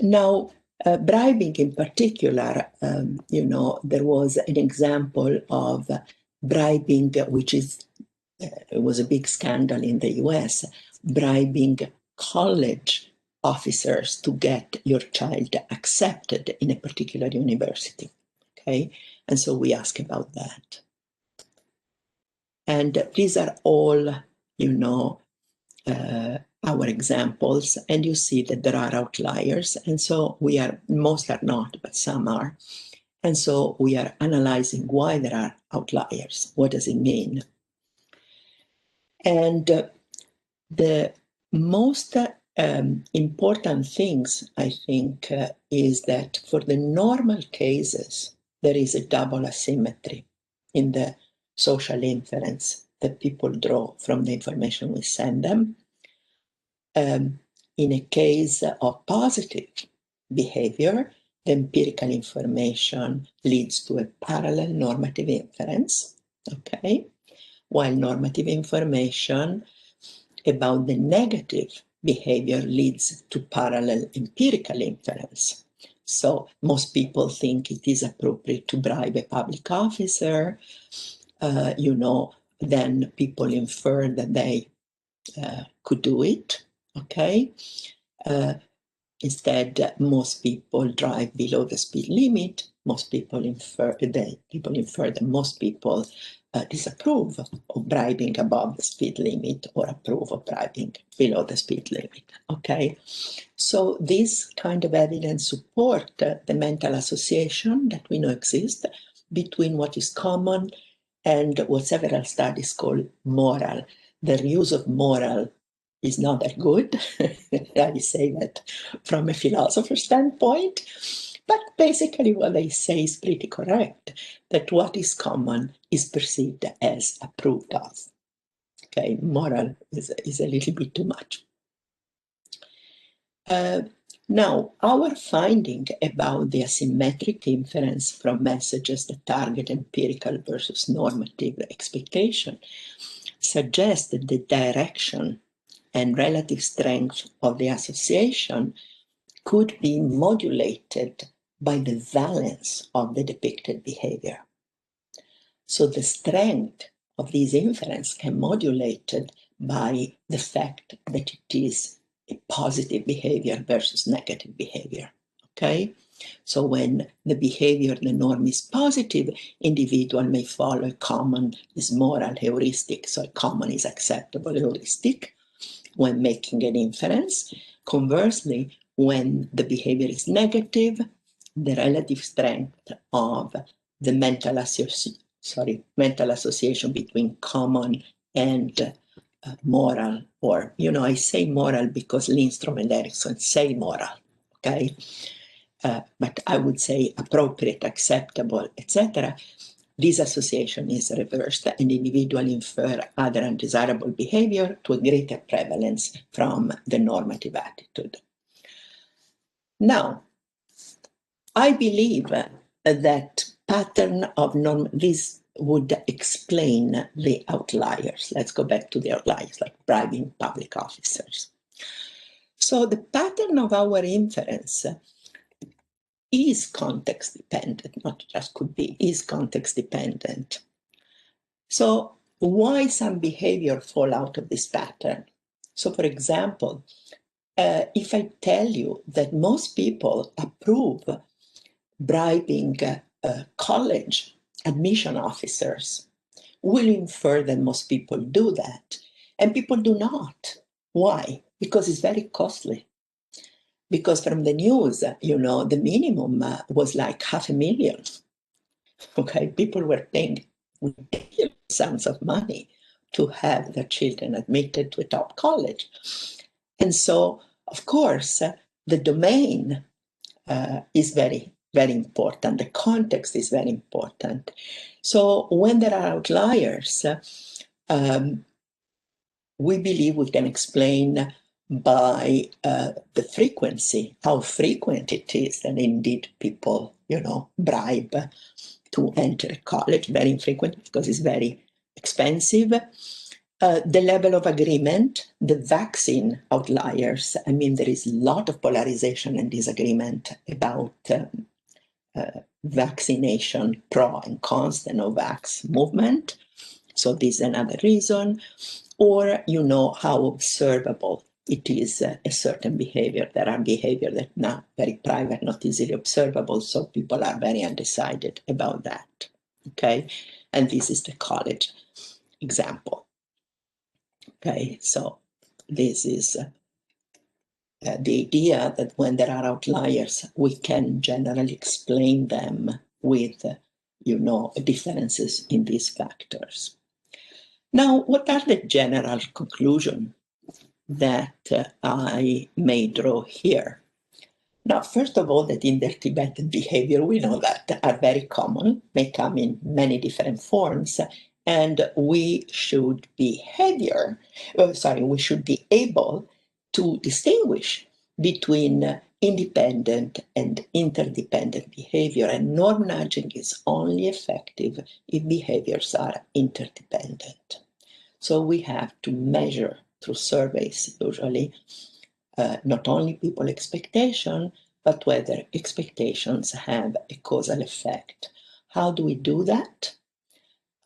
S3: Now, bribing in particular, there was an example of bribing, which it was a big scandal in the US, bribing college officers to get your child accepted in a particular university, okay? And so we ask about that. And these are all, our examples, and you see that there are outliers, and so most are not, but some are. And so we are analyzing why there are outliers. What does it mean? And the most important things, I think, is that for the normal cases, there is a double asymmetry in the social inference that people draw from the information we send them. In a case of positive behavior, the empirical information leads to a parallel normative inference, okay? While normative information about the negative behavior leads to parallel empirical inference. So most people think it is appropriate to bribe a public officer. Then people infer that they could do it, okay? Instead, most people drive below the speed limit. Most people infer that most people disapprove of bribing above the speed limit or approve of bribing below the speed limit, okay? So this kind of evidence support the mental association that we know exists between what is common and what several studies call moral. The use of moral is not that good. I say that from a philosopher's standpoint, but basically what they say is pretty correct, that what is common is perceived as approved of. Okay, moral is a little bit too much. Now, our finding about the asymmetric inference from messages that target empirical versus normative expectation suggests that the direction and relative strength of the association could be modulated by the valence of the depicted behavior. So the strength of these inference can be modulated by the fact that it is a positive behavior versus negative behavior, okay? So when the behavior, the norm is positive, individual may follow a common is moral heuristic, so a common is acceptable heuristic when making an inference. Conversely, when the behavior is negative, the relative strength of the mental association between common and moral, or, I say moral because Lindstrom and Erickson say moral, okay? But I would say appropriate, acceptable, etc. This association is reversed and individuals infer other undesirable behavior to a greater prevalence from the normative attitude. Now, I believe that pattern of this would explain the outliers. Let's go back to the outliers, like bribing public officers. So the pattern of our inference is context dependent, not just could be, is context dependent. So why some behavior fall out of this pattern? So for example, if I tell you that most people approve bribing college admission officers, will infer that most people do that. And people do not. Why? Because it's very costly. Because from the news, you know, the minimum was like $500,000. Okay, people were paying ridiculous sums of money to have their children admitted to a top college. And so, of course, the domain is very, very important. The context is very important. So when there are outliers, we believe we can explain by the frequency, how frequent it is that indeed people, you know, bribe to enter a college, very infrequent because it's very expensive. The level of agreement, the vaccine outliers, I mean, there is a lot of polarization and disagreement about vaccination, pro and cons, the no-vax movement. So this is another reason. Or, you know, how observable it is a certain behavior. There are behaviors that are not very private, not easily observable, so people are very undecided about that, okay? And this is the college example, okay? So this is the idea that when there are outliers, we can generally explain them with, you know, differences in these factors. Now, what are the general conclusions that I may draw here? Now, first of all, that interdependent behavior, we know that are very common, may come in many different forms, and we should be we should be able to distinguish between independent and interdependent behavior, and norm nudging is only effective if behaviors are interdependent. So we have to measure through surveys, usually, not only people expectation, but whether expectations have a causal effect. How do we do that?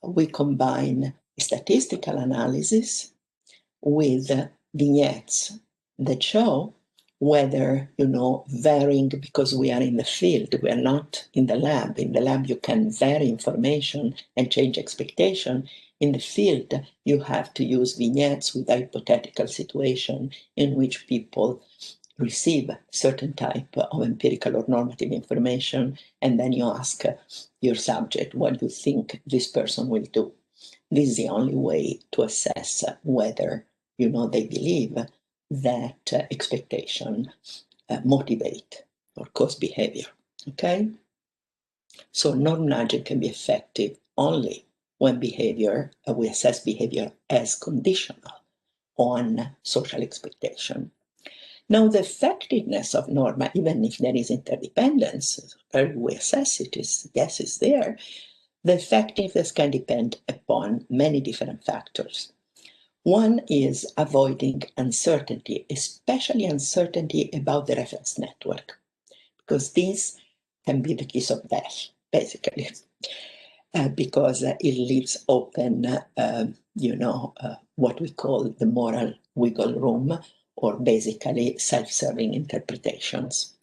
S3: We combine statistical analysis with vignettes that show whether, you know, varying, because we are in the field, we are not in the lab. In the lab, you can vary information and change expectation. In the field, you have to use vignettes with a hypothetical situation in which people receive certain type of empirical or normative information, and then you ask your subject what you think this person will do. This is the only way to assess whether, you know, they believe that expectation motivate or cause behavior, okay? So norm nudging can be effective only when behavior, we assess behavior as conditional on social expectation. Now, the effectiveness of norma, even if there is interdependence, we assess it, yes, it's there, the effectiveness can depend upon many different factors. One is avoiding uncertainty, especially uncertainty about the reference network, because this can be the kiss of death, basically, because it leaves open, what we call the moral wiggle room, or basically self-serving interpretations.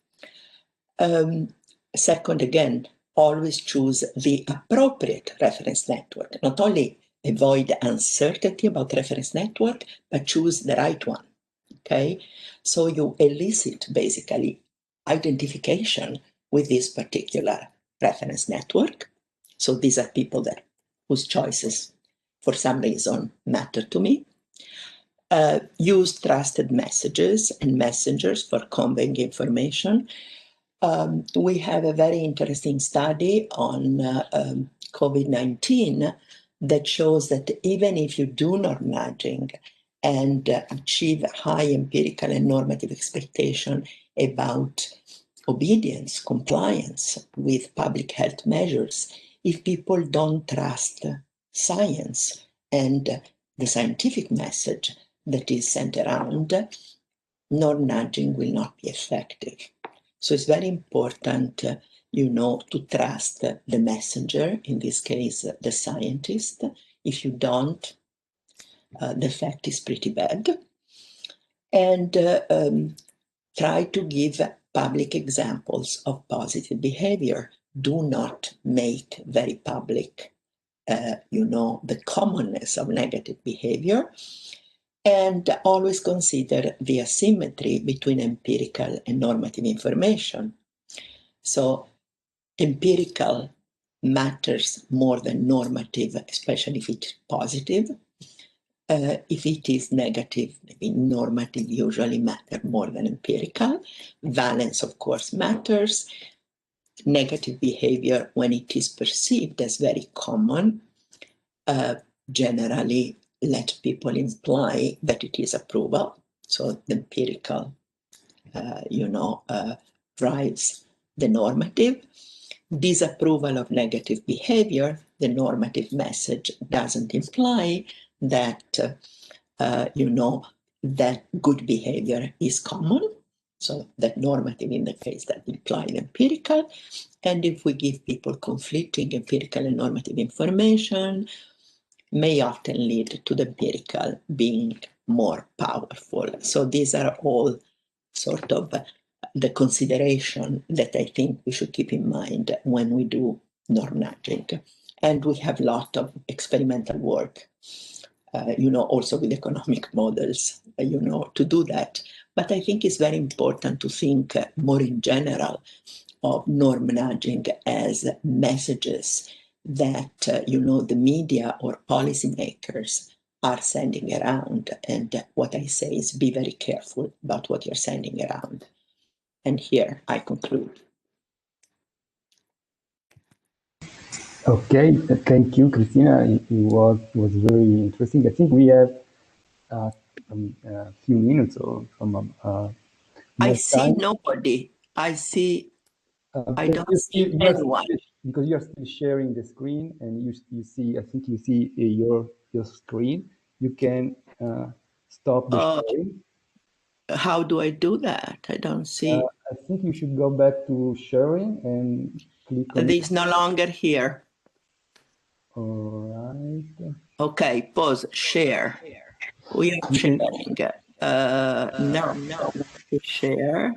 S3: Second, again, always choose the appropriate reference network. Not only avoid uncertainty about reference network, but choose the right one, okay? So you elicit basically identification with this particular reference network. So these are people whose choices, for some reason, matter to me. Use trusted messages and messengers for conveying information. We have a very interesting study on COVID-19 that shows that even if you do norm nudging and achieve high empirical and normative expectation about obedience, compliance with public health measures, if people don't trust science and the scientific message that is sent around, norm nudging will not be effective. So it's very important, you know, to trust the messenger, in this case, the scientist. If you don't, the effect is pretty bad. And try to give public examples of positive behavior. Do not make very public, you know, the commonness of negative behavior. And always consider the asymmetry between empirical and normative information. So empirical matters more than normative, especially if it's positive. If it is negative, maybe normative usually matter more than empirical. Valence, of course, matters. Negative behavior, when it is perceived as very common, generally let people imply that it is approval. So the empirical, you know, drives the normative. Disapproval of negative behavior, the normative message doesn't imply that, you know, that good behavior is common. So that normative in the case that imply the empirical. And if we give people conflicting empirical and normative information, may often lead to the empirical being more powerful. So these are all sort of the consideration that I think we should keep in mind when we do norm nudging. And we have a lot of experimental work, you know, also with economic models, you know, to do that. But I think it's very important to think more in general of norm nudging as messages that, you know, the media or policymakers are sending around. And what I say is be very careful about what you're sending around. And here I conclude.
S1: Okay, thank you, Cristina. It was very interesting. I think we have a few minutes or some
S3: I see
S1: time.
S3: nobody. I see, I don't see anyone.
S1: Because you're still sharing the screen and you see, I think you see your screen. You can stop the sharing.
S3: How do I do that? I don't see.
S1: I think you should go back to sharing and click on
S3: It's no longer here.
S1: All right.
S3: Okay, pause, share. We are sharing. No, share.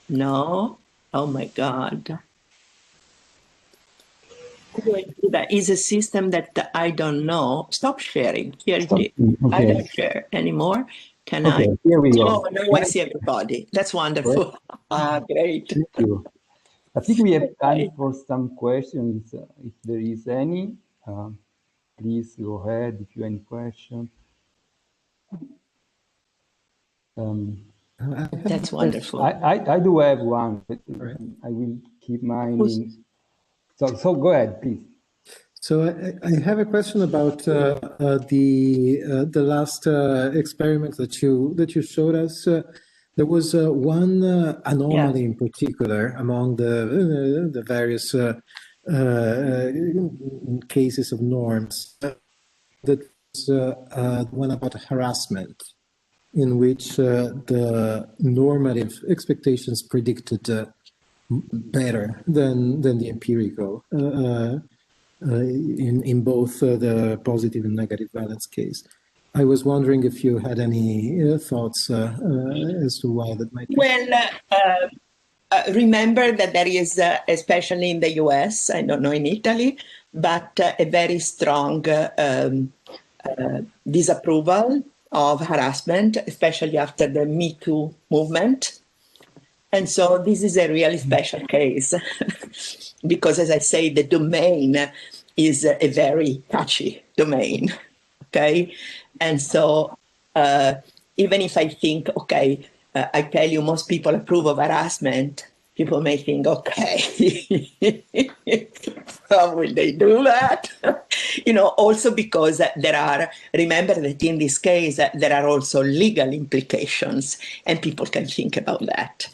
S3: No. Oh my God. How do I do that? Is a system that I don't know. Stop sharing. Here it is.
S1: Okay.
S3: I don't share anymore. Can
S1: Okay,
S3: I?
S1: here we go.
S3: Oh, now I see everybody. That's wonderful. Great.
S1: Thank you. I think we have time for some questions. If there is any, please go ahead if you have any question.
S3: That's wonderful.
S1: I do have one, but I will keep mine in. So go ahead, please.
S4: So I have a question about the last experiment that you showed us. There was one anomaly in particular among the various cases of norms. That was one about harassment, in which the normative expectations predicted better than the empirical. In both the positive and negative valence case. I was wondering if you had any thoughts as to why that might be.
S3: Well, remember that there is, especially in the US, I don't know in Italy, but a very strong disapproval of harassment, especially after the Me Too movement. And so this is a really special case because, as I say, the domain is a very touchy domain, okay? And so even if I think, okay, I tell you most people approve of harassment, people may think, okay, how will they do that? You know, also because there are, remember that in this case, there are also legal implications and people can think about that.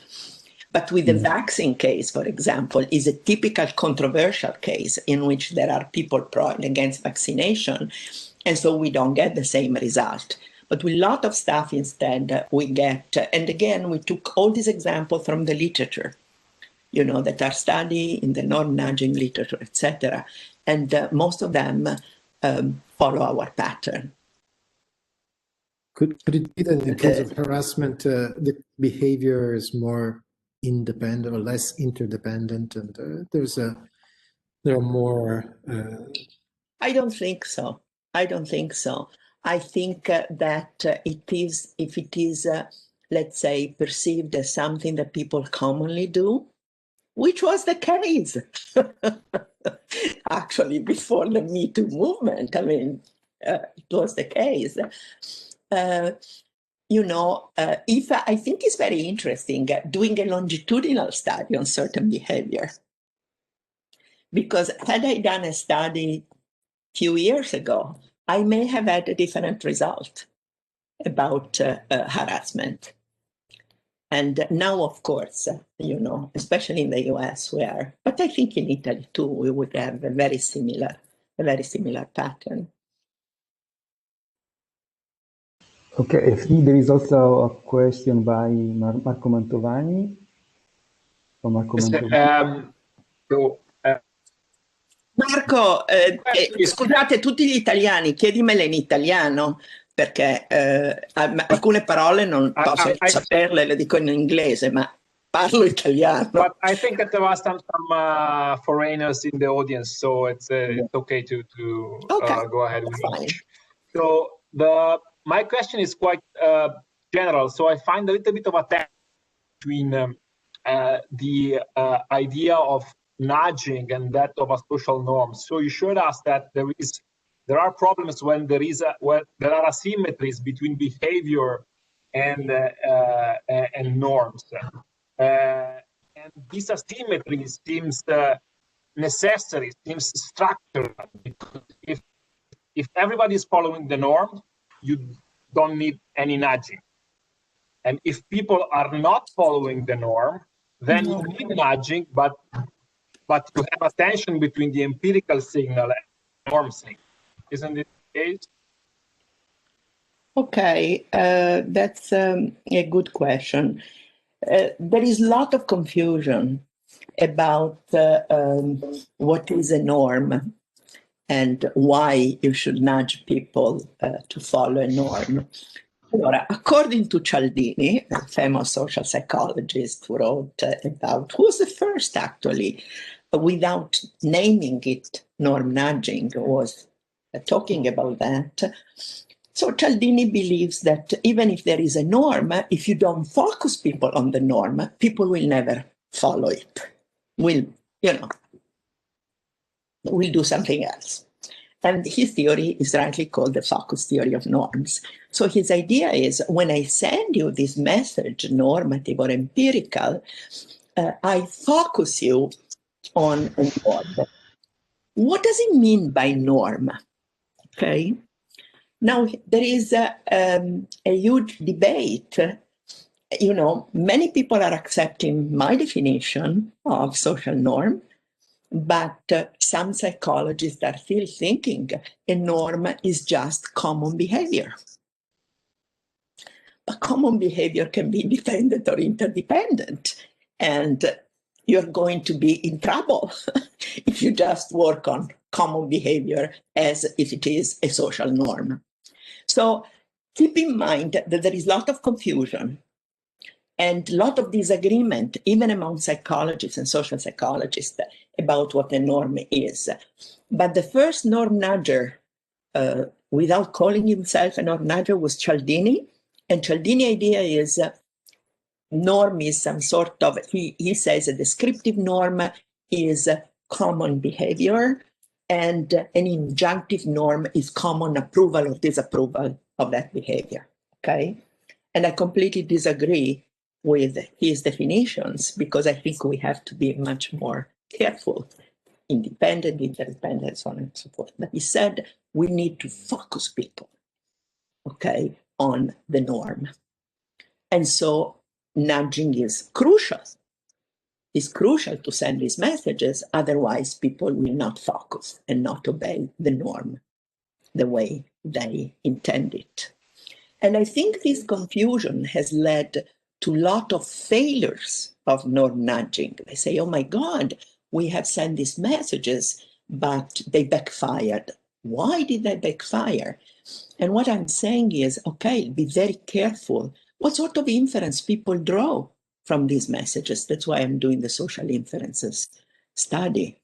S3: But with the vaccine case, for example, is a typical controversial case in which there are people pro and against vaccination. And so we don't get the same result. But with a lot of stuff instead, we get, and again, we took all these examples from the literature, you know, that are studied in the norm nudging literature, etc. And most of them follow our pattern.
S4: Could it be that in case of harassment, the behavior is more independent or less interdependent, and there are more?
S3: I don't think so. I don't think so. I think that it is, if it is, let's say, perceived as something that people commonly do, which was the case actually before the Me Too movement. I mean, it was the case. You know, if I think it's very interesting doing a longitudinal study on certain behavior. Because had I done a study a few years ago, I may have had a different result about harassment. And now, of course, you know, especially in the US, but I think in Italy too, we would have a very similar pattern.
S1: Okay, I think there is also a question by Marco Mantovani.
S3: Marco, scusate tutti gli italiani, chiedimele in italiano, perché alcune parole non posso saperle, le dico in inglese, ma parlo italiano.
S5: But I think that there are some foreigners in the audience, so it's okay to go ahead with it. So my question is quite general. So I find a little bit of a tension between the idea of nudging and that of a social norm. So you showed us that there are problems when there are asymmetries between behavior and norms. And this asymmetry seems necessary, seems structural, because if everybody is following the norm, you don't need any nudging. And if people are not following the norm, then you need nudging, but you have a tension between the empirical signal and the norm signal. Isn't it the case?
S3: Okay, that's a good question. There is a lot of confusion about what is a norm and why you should nudge people to follow a norm. Allora, according to Cialdini, a famous social psychologist who wrote who was the first actually, without naming it, norm nudging, was talking about that. So Cialdini believes that even if there is a norm, if you don't focus people on the norm, people will never follow it. Will do something else. And his theory is rightly called the focus theory of norms. So his idea is, when I send you this message, normative or empirical, I focus you on a norm. What does it mean by norm? Okay. Now, there is a huge debate. You know, many people are accepting my definition of social norm, but some psychologists are still thinking a norm is just common behavior. But common behavior can be independent or interdependent, and you're going to be in trouble if you just work on common behavior as if it is a social norm. So keep in mind that there is a lot of confusion and a lot of disagreement, even among psychologists and social psychologists, about what a norm is. But the first norm nudger, without calling himself a norm nudger, was Cialdini. And Cialdini's idea is norm is some sort of, he says a descriptive norm is common behavior, and an injunctive norm is common approval or disapproval of that behavior, okay? And I completely disagree with his definitions, because I think we have to be much more careful, independent, interdependent, so on and so forth. But he said we need to focus people, okay, on the norm. And so nudging is crucial. It's crucial to send these messages, otherwise people will not focus and not obey the norm the way they intend it. And I think this confusion has led to a lot of failures of norm nudging. They say, oh my God, we have sent these messages, but they backfired. Why did they backfire? And what I'm saying is, okay, be very careful what sort of inference people draw from these messages. That's why I'm doing the social inferences study,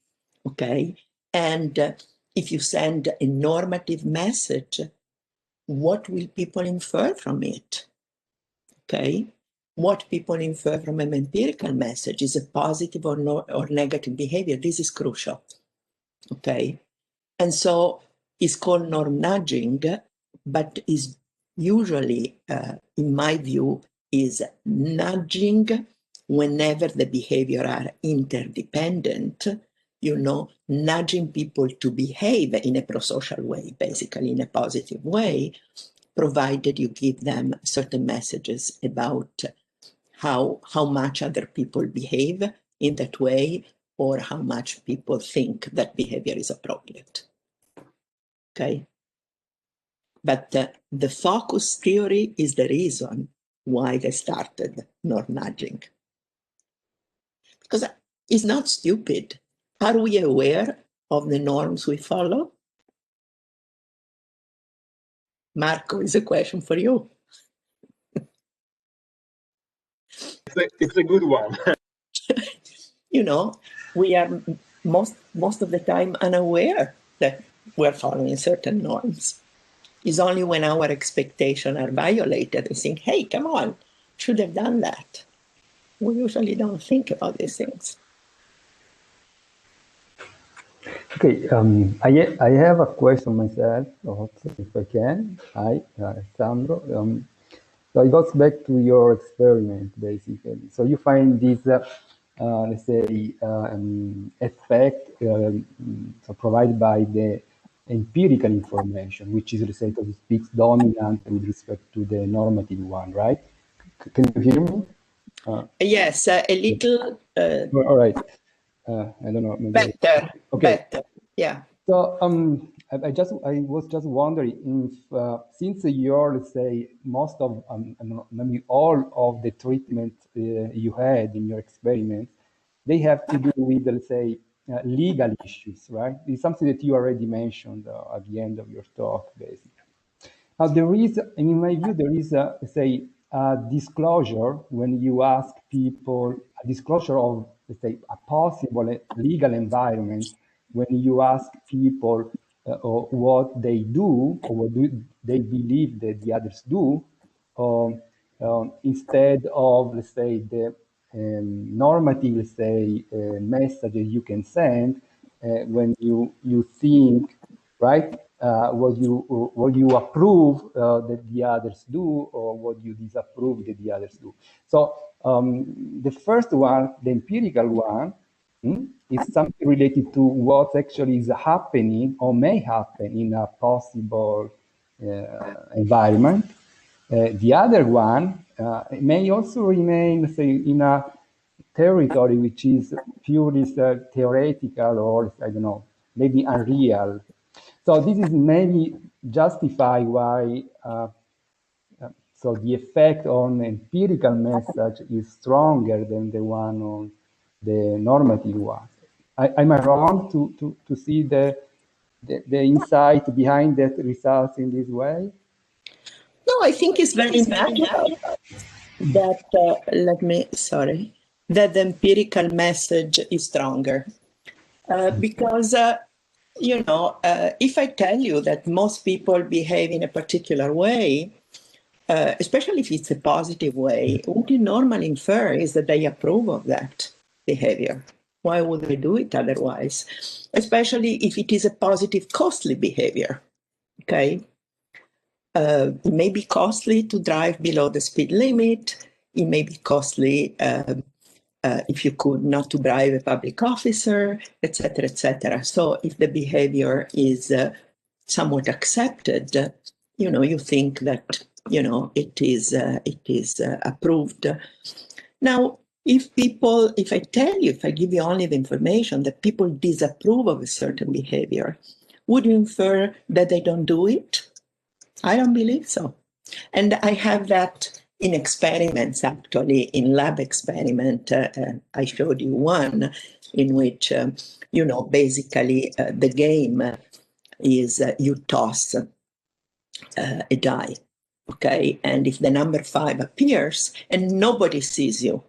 S3: okay? And if you send a normative message, what will people infer from it, okay? What people infer from an empirical message is a positive or negative behavior. This is crucial, okay? And so it's called norm nudging, but is usually, in my view, is nudging whenever the behavior are interdependent, nudging people to behave in a prosocial way, basically in a positive way, provided you give them certain messages about how much other people behave in that way, or how much people think that behavior is appropriate. Okay? But the focus theory is the reason why they started norm nudging. Because it's not stupid. Are we aware of the norms we follow? Marco, is a question for you.
S5: It's a good one.
S3: We are most of the time unaware that we're following certain norms. It's only when our expectations are violated we think, hey, come on, should have done that. We usually don't think about these things.
S1: Okay, I have a question myself, also, if I can. Hi, Sandro. So it goes back to your experiment, basically. So you find this, let's say, effect so provided by the empirical information, which is, let's say, to speak, dominant with respect to the normative one, right? Can you hear me?
S3: Yes, a little.
S1: All right. I don't know. Maybe
S3: better.
S1: Okay.
S3: Better. Yeah.
S1: So I was just wondering if since you're, let's say, most of maybe all of the treatments you had in your experiments, they have to do with, let's say, legal issues, right? It's something that you already mentioned at the end of your talk, basically. Now there is, in my view, there is let's say, a disclosure when you ask people, a disclosure of, let's say, a possible legal environment when you ask people what they do or what do they believe that the others do, instead of, let's say, the normative, let's say, messages you can send when you think, right, what you approve that the others do, or what you disapprove that the others do. So the first one, the empirical one, is something related to what actually is happening or may happen in a possible environment. The other one may also remain, say, in a territory which is purely theoretical, or I don't know, maybe unreal. So this is maybe justify why so the effect on empirical message is stronger than the one on the normative one. Am I wrong to see the insight behind that results in this way?
S3: No, I think it's very natural that, that the empirical message is stronger. Because, if I tell you that most people behave in a particular way, especially if it's a positive way, what you normally infer is that they approve of that behavior. Why would they do it otherwise? Especially if it is a positive, costly behavior, okay? It may be costly to drive below the speed limit. It may be costly if you could not to bribe a public officer, etc., etc. So if the behavior is somewhat accepted, you think that it is approved. Now, if I give you only the information that people disapprove of a certain behavior, would you infer that they don't do it? I don't believe so. And I have that in experiments, actually, in lab experiment. I showed you one in which, basically the game is you toss a die, okay? And if the number 5 appears and nobody sees you,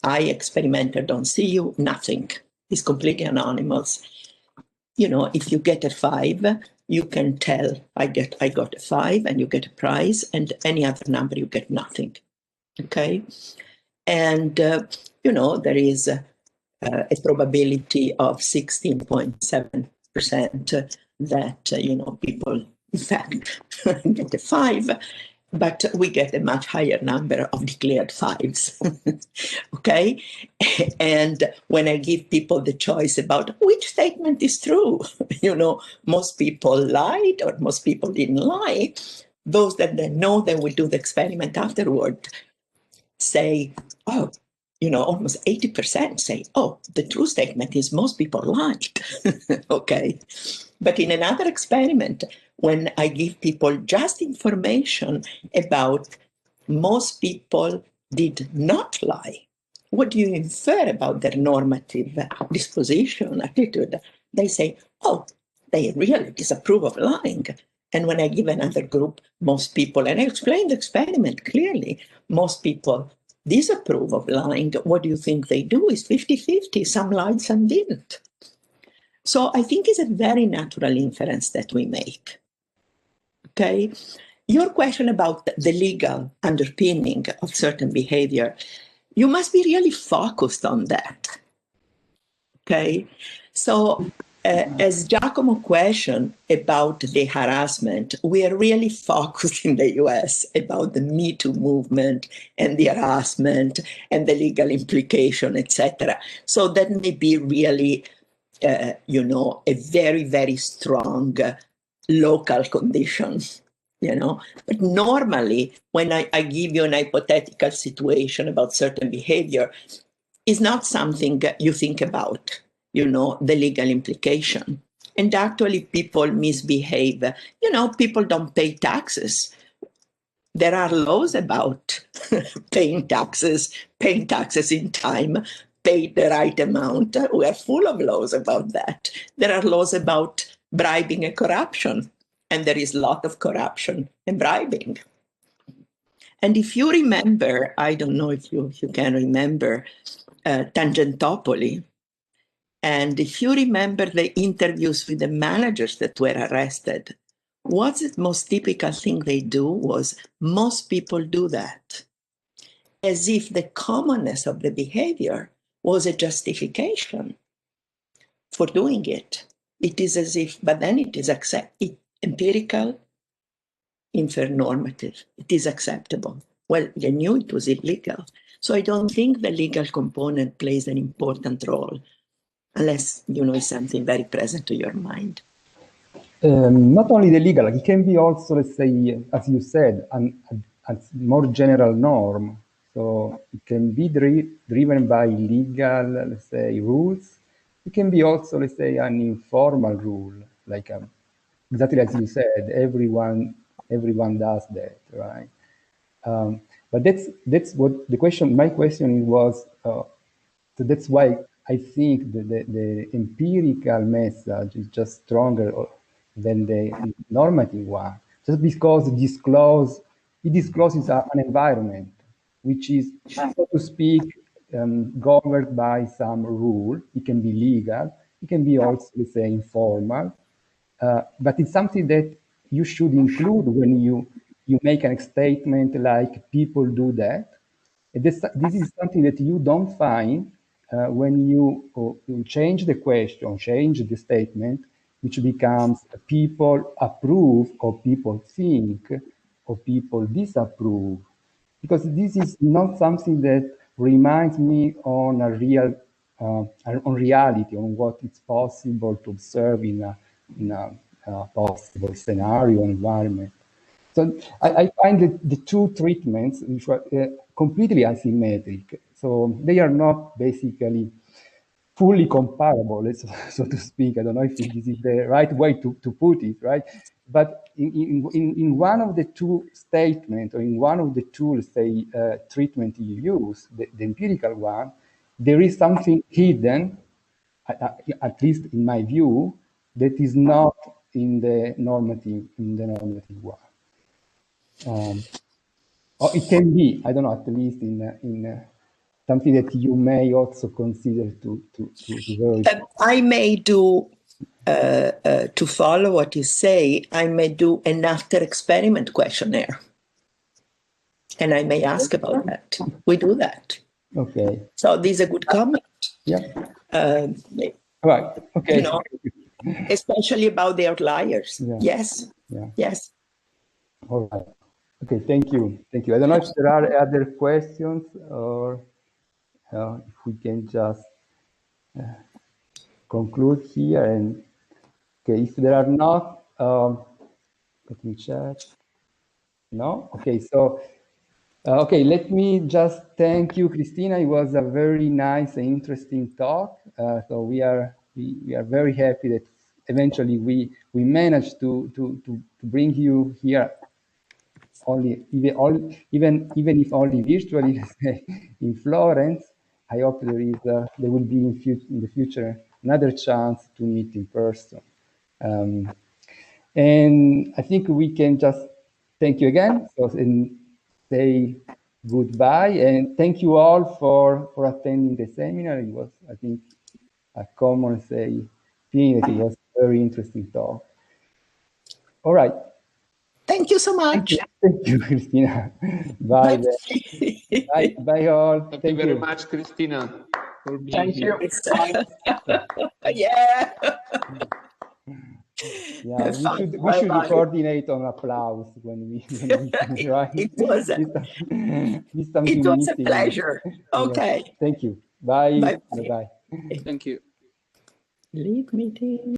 S3: I, experimenter, don't see you, nothing. It's completely anonymous. If you get a 5, you can tell I got a 5 and you get a prize, and any other number you get nothing, okay? And, there is a probability of 16.7% that, people, in fact, get a 5, but we get a much higher number of declared 5s, okay? And when I give people the choice about which statement is true, most people lied or most people didn't lie, those that they know they will do the experiment afterward say, oh, almost 80% say, oh, the true statement is most people lied, okay? But in another experiment, when I give people just information about most people did not lie, what do you infer about their normative disposition, attitude? They say, oh, they really disapprove of lying. And when I give another group, most people, and I explain the experiment clearly, most people disapprove of lying. What do you think they do? Is 50-50. Some lied, some didn't. So I think it's a very natural inference that we make. Okay? Your question about the legal underpinning of certain behavior, you must be really focused on that. Okay? So as Giacomo questioned about the harassment, we are really focused in the US about the Me Too movement and the harassment and the legal implication, etc. So that may be really a very, very strong local condition, But normally, when I give you an hypothetical situation about certain behavior, it's not something you think about, the legal implication. And actually, people misbehave. People don't pay taxes. There are laws about paying taxes in time, pay the right amount. We are full of laws about that. There are laws about bribing and corruption, and there is a lot of corruption and bribing. And if you remember, I don't know if you can remember Tangentopoli, and if you remember the interviews with the managers that were arrested, what's the most typical thing they do was most people do that, as if the commonness of the behavior was a justification for doing it. It is as if, but then it is empirical, infernormative. It is acceptable. Well, they knew it was illegal. So I don't think the legal component plays an important role, unless, it's something very present to your mind.
S1: Not only the legal, it can be also, let's say, as you said, a more general norm. So it can be driven by legal, let's say, rules. It can be also, let's say, an informal rule, like exactly as you said, everyone does that, right? But that's what the question. My question was. So that's why I think the empirical message is just stronger than the normative one, just because it discloses an environment which is, so to speak, governed by some rule. It can be legal, it can be also, let's say, informal, but it's something that you should include when you make a statement like people do that. This is something that you don't find when you change the question, change the statement, which becomes people approve or people think or people disapprove. Because this is not something that reminds me on a real, on reality, on what it's possible to observe in a possible scenario environment. So I find that the two treatments, which were completely asymmetric, so they are not basically fully comparable, so to speak. I don't know if this is the right way to put it, right? but in one of the two statements, or in one of the two, let's say, treatment you use, the empirical one, there is something hidden, at least in my view, that is not in the normative one. Or it can be, I don't know, at least in something that you may also consider to verify.
S3: I may do, to follow what you say, I may do an after experiment questionnaire. And I may ask about that. We do that.
S1: Okay.
S3: So this is a good comment.
S1: Yeah. Right. Okay.
S3: You know, especially about the outliers.
S1: Yeah.
S3: Yes.
S1: Yeah.
S3: Yes.
S1: All right. Okay. Thank you. Thank you. I don't know if there are other questions, or if we can just conclude here. And okay, if there are not, let me check. No. Okay. So. Okay, let me just thank you, Cristina. It was a very nice and interesting talk. So we are very happy that eventually we managed to bring you here, even if only virtually, in Florence. I hope there will be in the future another chance to meet in person. And I think we can just thank you again. So, and say goodbye, and thank you all for attending the seminar. It was, I think, a common feeling that it was a very interesting talk. All right.
S3: Thank you so much.
S1: Thank you, Cristina. Bye. Bye all.
S6: Thank you very much, Cristina, for being here.
S3: Yeah.
S1: Yeah, we should coordinate on applause when we right.
S3: It was a pleasure. Okay.
S1: Thank you. Bye.
S3: Bye.
S1: Bye.
S6: Thank you.
S3: Leave meeting.